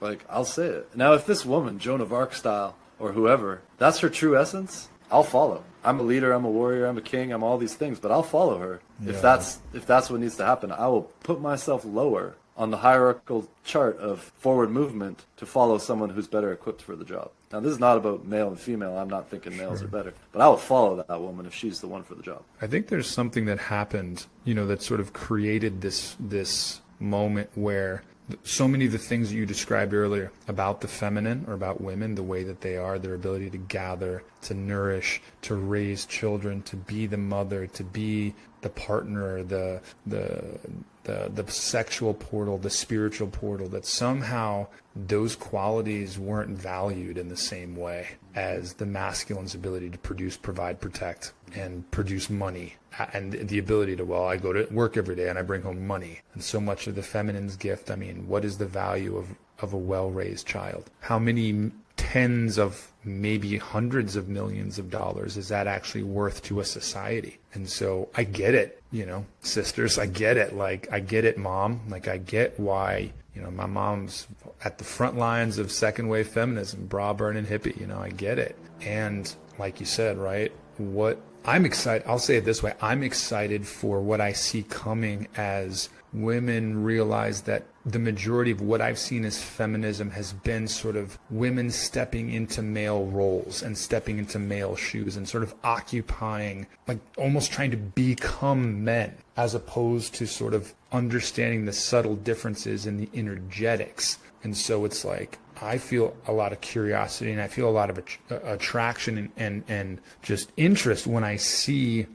Like, I'll say it. Now, if this woman, Joan of Arc style, or whoever, that's her true essence, I'll follow. I'm a leader, I'm a warrior, I'm a king, I'm all these things, but I'll follow her. Yeah. If that's what needs to happen, I will put myself lower on the hierarchical chart of forward movement to follow someone who's better equipped for the job. Now, this is not about male and female. I'm not thinking males are better, but I will follow that woman if she's the one for the job. I think there's something that happened, that sort of created this moment where so many of the things that you described earlier about the feminine or about women, the way that they are, their ability to gather, to nourish, to raise children, to be the mother, to be the partner, the sexual portal, the spiritual portal, that somehow those qualities weren't valued in the same way as the masculine's ability to produce, provide, protect, and produce money, and the ability to, I go to work every day and I bring home money. And so much of the feminine's gift, what is the value of a well-raised child? How many tens of, maybe hundreds of millions of dollars is that actually worth to a society? And so I get it, sisters, I get it. I get it, mom. I get why, my mom's at the front lines of second wave feminism, bra burning hippie, I get it. And like you said, right, what I'm excited, I'll say it this way, I'm excited for what I see coming as women realize that the majority of what I've seen as feminism has been sort of women stepping into male roles and stepping into male shoes and sort of occupying, almost trying to become men, as opposed to sort of understanding the subtle differences in the energetics. And so it's I feel a lot of curiosity and I feel a lot of attraction and just interest when I see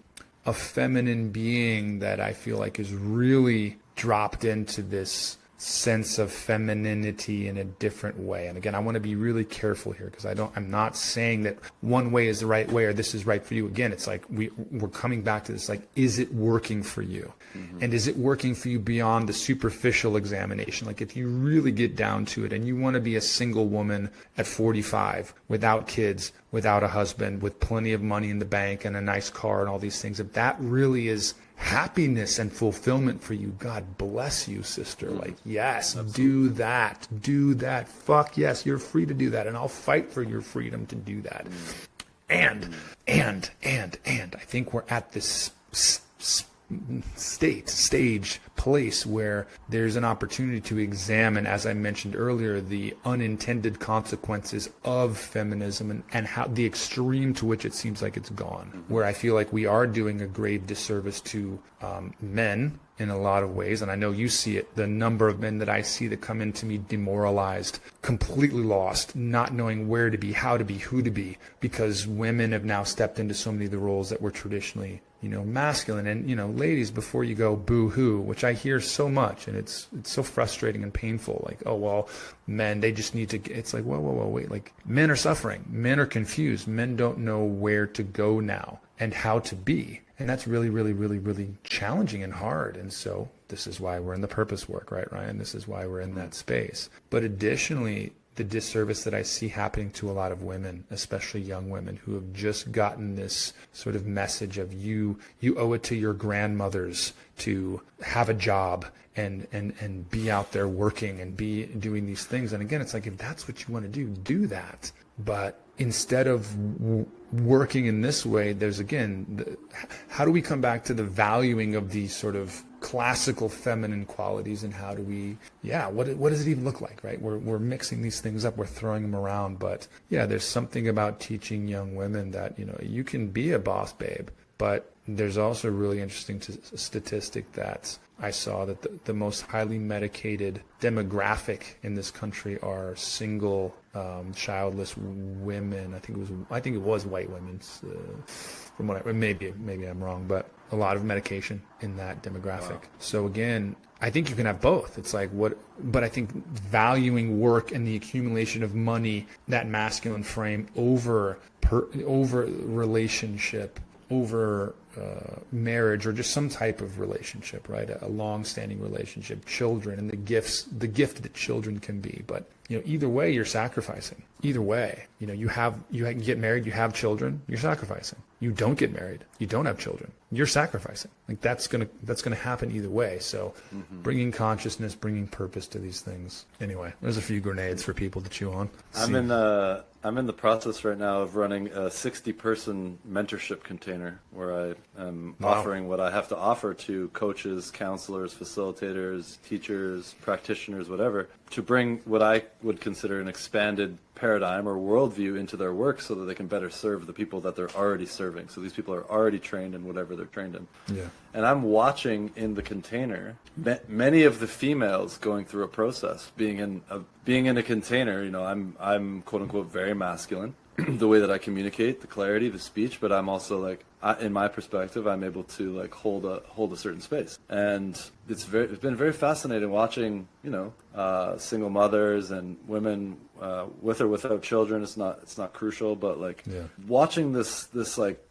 a feminine being that I feel is really dropped into this sense of femininity in a different way. And again, I want to be really careful here because I'm not saying that one way is the right way or this is right for you. Again, it's we're coming back to this, is it working for you? Mm-hmm. And is it working for you beyond the superficial examination? If you really get down to it and you want to be a single woman at 45 without kids, without a husband, with plenty of money in the bank and a nice car and all these things, if that really is happiness and fulfillment for you, God bless you, sister. Yes, do that. Fuck yes, you're free to do that. And I'll fight for your freedom to do that. And I think we're at this place where there's an opportunity to examine, as I mentioned earlier, the unintended consequences of feminism and how the extreme to which it seems like it's gone, where I feel we are doing a grave disservice to men in a lot of ways. And I know you see it, the number of men that I see that come into me demoralized, completely lost, not knowing where to be, how to be, who to be, because women have now stepped into so many of the roles that were traditionally masculine. And, ladies, before you go boo-hoo, which I hear so much, and it's so frustrating and painful, men, they just need to, it's whoa, wait, men are suffering, men are confused, men don't know where to go now and how to be. And that's really, really, really, really challenging and hard. And so this is why we're in the purpose work, right, Ryan? This is why we're in that space. But additionally, the disservice that I see happening to a lot of women, especially young women, who have just gotten this sort of message of you owe it to your grandmothers to have a job and be out there working and be doing these things. And again, it's if that's what you want to do that. But instead of working in this way, there's how do we come back to the valuing of these sort of classical feminine qualities, and how do we, what does it even look like, right? We're mixing these things up, we're throwing them around, but there's something about teaching young women that, you can be a boss babe, but there's also a really interesting statistic that I saw that the most highly medicated demographic in this country are single, childless women. I think it was white women. From what maybe I'm wrong, but a lot of medication in that demographic. Wow. So again, I think you can have both. It's but I think valuing work and the accumulation of money, that masculine frame over relationship, over marriage or just some type of relationship, right? A long-standing relationship, children, and the gift that children can be. But either way, you're sacrificing. Either way, you can get married, you have children, you're sacrificing. You don't get married, you don't have children, you're sacrificing. Like that's gonna happen either way. So, bringing consciousness, bringing purpose to these things. Anyway, there's a few grenades for people to chew on. I'm in the process right now of running a 60-person mentorship container where I am offering what I have to offer to coaches, counselors, facilitators, teachers, practitioners, whatever, to bring what I would consider an expanded paradigm or worldview into their work so that they can better serve the people that they're already serving. So these people are already trained in whatever they're trained in. Yeah. And I'm watching in the container many of the females going through a process, being in a container. I'm quote unquote very masculine, the way that I communicate, the clarity, the speech, but I'm also in my perspective, I'm able to hold a certain space. And it's been very fascinating watching, single mothers and women with or without children. It's not crucial, but watching this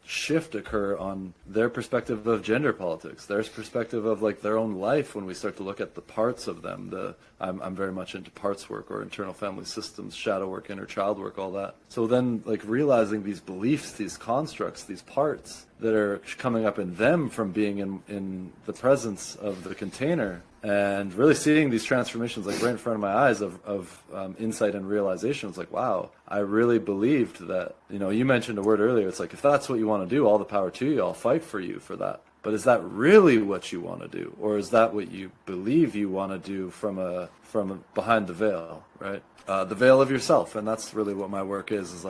shift occur on their perspective of gender politics, their perspective of their own life when we start to look at the parts of them. I'm very much into parts work or internal family systems, shadow work, inner child work, all that. So then realizing these beliefs, these constructs, these parts that are coming up in them from being in the presence of the container, and really seeing these transformations right in front of my eyes of insight and realization. It's wow, I really believed that. You mentioned a word earlier. It's if that's what you want to do, all the power to you. I'll fight for you for that. But is that really what you want to do, or is that what you believe you want to do from behind the veil, right? The veil of yourself, and that's really what my work is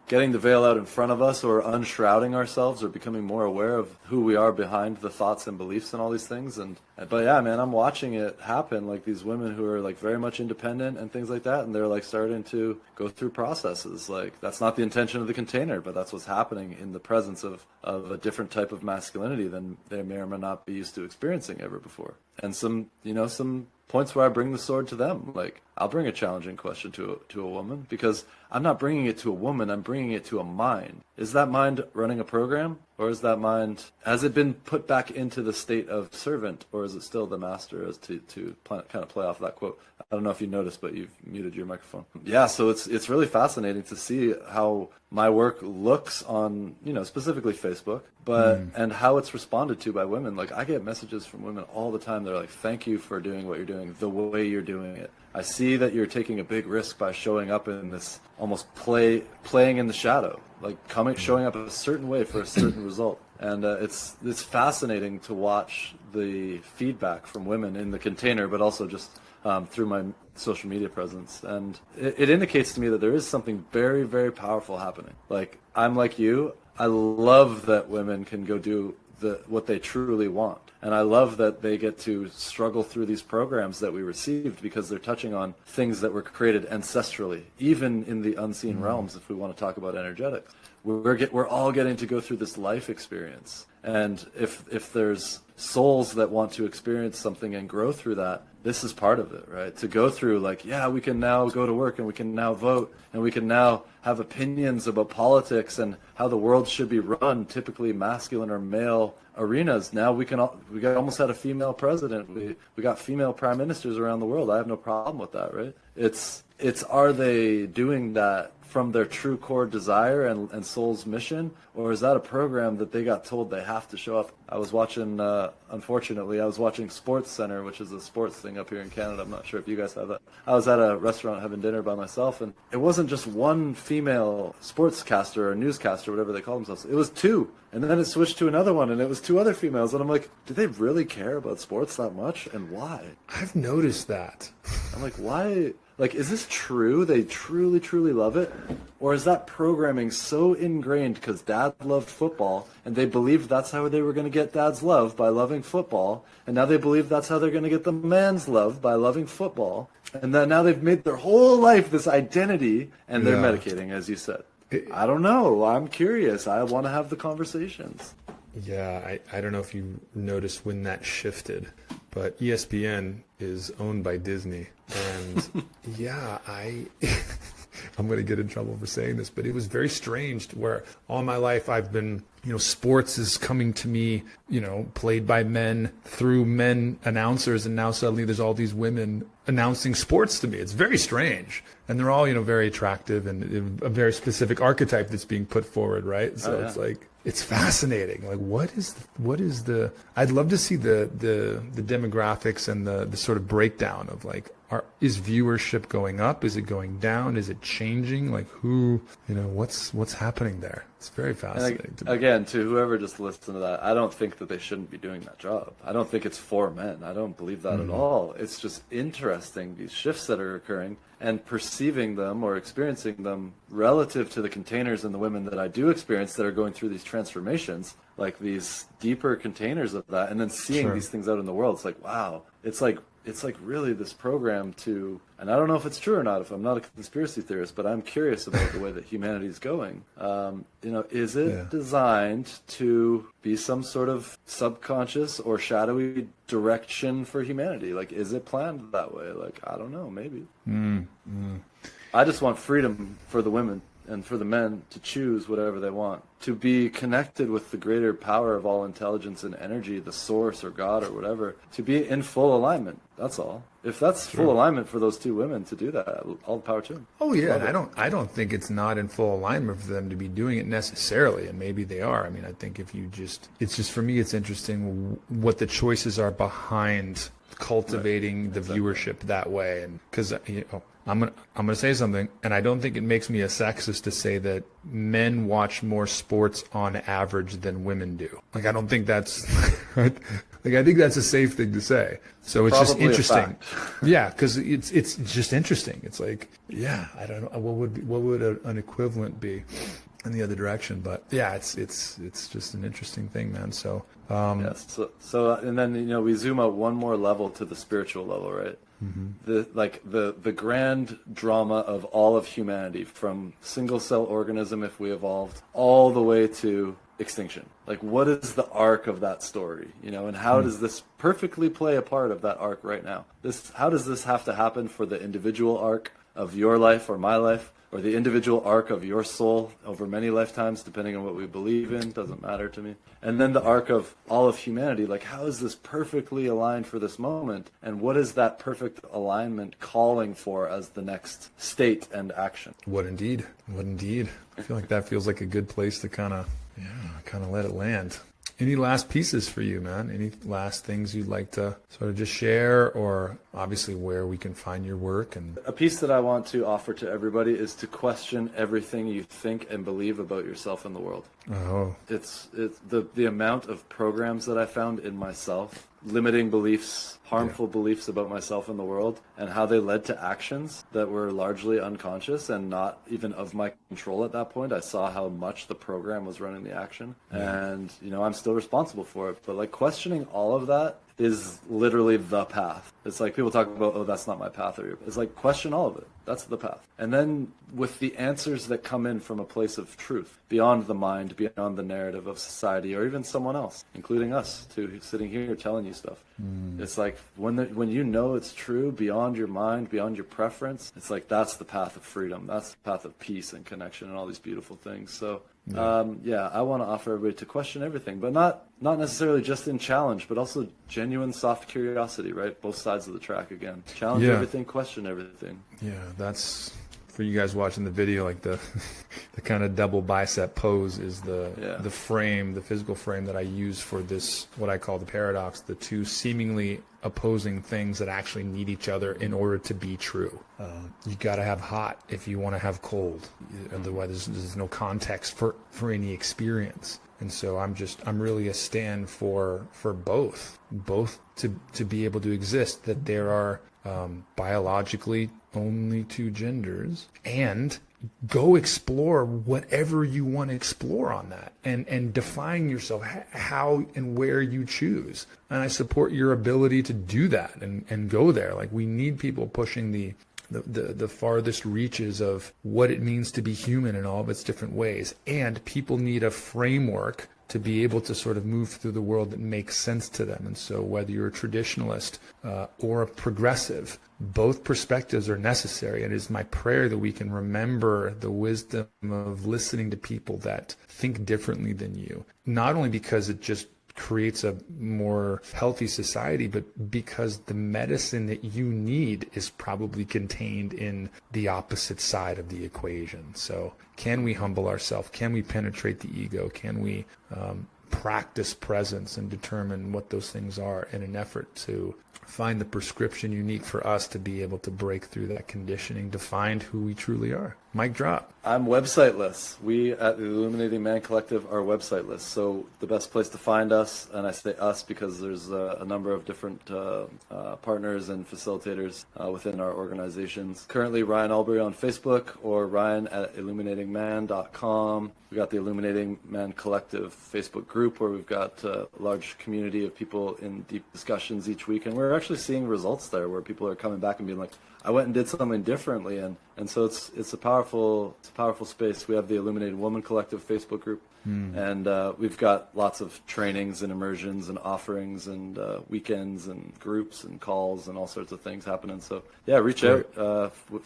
getting the veil out in front of us, or unshrouding ourselves, or becoming more aware of who we are behind the thoughts and beliefs and all these things. But yeah, man, I'm watching it happen. These women who are very much independent and things like that, and they're starting to go through processes. That's not the intention of the container, but that's what's happening in the presence of a different type of masculinity than they may or may not be used to experiencing ever before. And some points where I bring the sword to them. I'll bring a challenging question to a woman, because I'm not bringing it to a woman, I'm bringing it to a mind. Is that mind running a program, or is that mind, has it been put back into the state of servant, or is it still the master? As to kind of play off that quote. I don't know if you noticed, but you've muted your microphone. Yeah, so it's really fascinating to see how my work looks on, specifically Facebook, but and how it's responded to by women. I get messages from women all the time. They're thank you for doing what you're doing, the way you're doing it. I see that you're taking a big risk by showing up in this almost playing in the shadow, showing up a certain way for a certain result. And it's fascinating to watch the feedback from women in the container, but also just through my social media presence. And it indicates to me that there is something very, very powerful happening. I'm like you. I love that women can go do what they truly want. And I love that they get to struggle through these programs that we received, because they're touching on things that were created ancestrally, even in the unseen realms, if we want to talk about energetics. We're all getting to go through this life experience. And if there's souls that want to experience something and grow through that, this is part of it, right? To go through we can now go to work, and we can now vote, and we can now have opinions about politics and how the world should be run, typically masculine or male arenas. Now we almost had a female president. We got female prime ministers around the world. I have no problem with that, right? It's are they doing that from their true core desire and soul's mission, or is that a program that they got told they have to show up? I was watching, unfortunately, Sports Center, which is a sports thing up here in Canada. I'm not sure if you guys have that. I was at a restaurant having dinner by myself, and it wasn't just one female sportscaster or newscaster, whatever they call themselves. It was two. And then it switched to another one, and it was two other females. And I'm like, do they really care about sports that much? And why? I've noticed that. I'm like, why? Is this true? They truly, truly love it? Or is that programming so ingrained because dad loved football, and they believed that's how they were going to get dad's love, by loving football, and now they believe that's how they're going to get the man's love, by loving football, and then now they've made their whole life this identity, and they're medicating, as you said. I don't know. I'm curious. I want to have the conversations. Yeah, I don't know if you noticed when that shifted, but ESPN is owned by Disney. And yeah, I'm going to get in trouble for saying this, but it was very strange where all my life I've been, sports is coming to me, played by men through men announcers. And now suddenly there's all these women announcing sports to me. It's very strange. And they're all, very attractive and a very specific archetype that's being put forward. Right. So it's like, it's fascinating. Like, what is the, I'd love to see the demographics and the sort of breakdown of like, is viewership going up? Is it going down? Is it changing? Like what's happening there? It's very fascinating. Again, to whoever just listened to that, I don't think that they shouldn't be doing that job. I don't think it's for men. I don't believe that at all. It's just interesting, these shifts that are occurring and perceiving them or experiencing them relative to the containers and the women that I do experience that are going through these transformations, like these deeper containers of that, and then seeing these things out in the world. It's like, wow, it's like really this program to, and I don't know if it's true or not, if I'm not a conspiracy theorist, but I'm curious about the way that humanity is going. Is it designed to be some sort of subconscious or shadowy direction for humanity? Like, is it planned that way? Like, I don't know, maybe. I just want freedom for the women and for the men to choose whatever they want, to be connected with the greater power of all intelligence and energy, the source or God or whatever, to be in full alignment. That's all. If that's full alignment for those two women to do that, all the power to them. Oh yeah, and I don't think it's not in full alignment for them to be doing it necessarily, and maybe they are. I mean, I think if you it's just for me, it's interesting what the choices are behind cultivating the viewership that way, and because I'm gonna say something, and I don't think it makes me a sexist to say that men watch more sports on average than women do. Like, I don't think that's like, I think that's a safe thing to say. So it's Probably just interesting. Yeah, because it's just interesting. It's like, yeah, I don't know what would an equivalent be in the other direction, but yeah, it's just an interesting thing, man. So yes. So and then we zoom out one more level to the spiritual level, right? The grand drama of all of humanity, from single cell organism, if we evolved, all the way to extinction. Like, what is the arc of that story? And how does this perfectly play a part of that arc right now? How does this have to happen for the individual arc of your life or my life, or the individual arc of your soul over many lifetimes, depending on what we believe in, doesn't matter to me. And then the arc of all of humanity, like, how is this perfectly aligned for this moment? And what is that perfect alignment calling for as the next state and action? What indeed? I feel like that feels like a good place to kind of let it land. Any last pieces for you, man? Any last things you'd like to sort of just share, or obviously where we can find your work? And a piece that I want to offer to everybody is to question everything you think and believe about yourself and the world. Oh, It's the amount of programs that I found in myself, limiting beliefs, harmful beliefs about myself and the world, and how they led to actions that were largely unconscious and not even of my control at that point. I saw how much the program was running the action, and I'm still responsible for it. But like, questioning all of that is literally the path. It's like people talk about, oh, that's not my path. It's like, question all of it. That's the path. And then with the answers that come in from a place of truth, beyond the mind, beyond the narrative of society, or even someone else, including us, too, sitting here telling you stuff. It's like, when you know it's true, beyond your mind, beyond your preference, it's like, that's the path of freedom. That's the path of peace and connection and all these beautiful things. So I want to offer everybody to question everything, but not necessarily just in challenge, but also genuine soft curiosity, right? Both sides of the track again. Challenge everything, question everything. Yeah, that's for you guys watching the video, like the kind of double bicep pose is the frame, the physical frame that I use for this, what I call the paradox, the two seemingly opposing things that actually need each other in order to be true. You got to have hot if you want to have cold. Otherwise, there's no context for any experience. And so I'm really a stand for both to be able to exist, that there are biologically only two genders, and go explore whatever you want to explore on that, and define yourself how and where you choose. And I support your ability to do that and go there. Like, we need people pushing the farthest reaches of what it means to be human in all of its different ways. And people need a framework to be able to sort of move through the world that makes sense to them. And so whether you're a traditionalist or a progressive, both perspectives are necessary. And it is my prayer that we can remember the wisdom of listening to people that think differently than you, not only because it just creates a more healthy society, but because the medicine that you need is probably contained in the opposite side of the equation. So can we humble ourselves? Can we penetrate the ego? Can we practice presence and determine what those things are in an effort to find the prescription unique for us to be able to break through that conditioning to find who we truly are? Mic drop. I'm websiteless. We at the Illuminating Man Collective are websiteless. So the best place to find us, and I say us because there's a number of different partners and facilitators within our organizations. Currently, Ryan Albury on Facebook or Ryan at illuminatingman.com. We got the Illuminating Man Collective Facebook group where we've got a large community of people in deep discussions each week, and we're actually seeing results there where people are coming back and being like, I went and did something differently, and so it's a powerful space. We have the Illuminated Woman Collective Facebook group, and we've got lots of trainings and immersions and offerings and weekends and groups and calls and all sorts of things happening. So yeah, reach out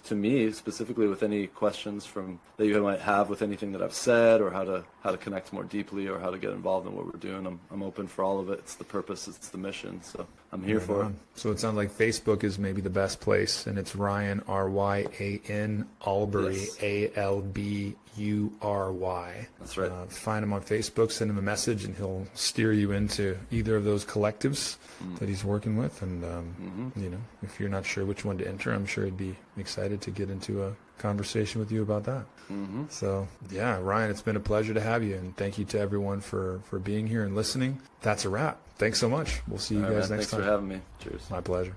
to me specifically with any questions that you might have with anything that I've said, or how to connect more deeply, or how to get involved in what we're doing. I'm open for all of it. It's the purpose, it's the mission. So I'm here for it. So it sounds like Facebook is maybe the best place, and it's Ryan, R-Y-A-N, Albury, Yes. A-L-B-U-R-Y. That's right. Find him on Facebook, send him a message, and he'll steer you into either of those collectives that he's working with. And, if you're not sure which one to enter, I'm sure he'd be excited to get into a conversation with you about that. So, yeah, Ryan, it's been a pleasure to have you, and thank you to everyone for being here and listening. That's a wrap. Thanks so much. We'll see you guys next time. Thanks for having me. Cheers. My pleasure.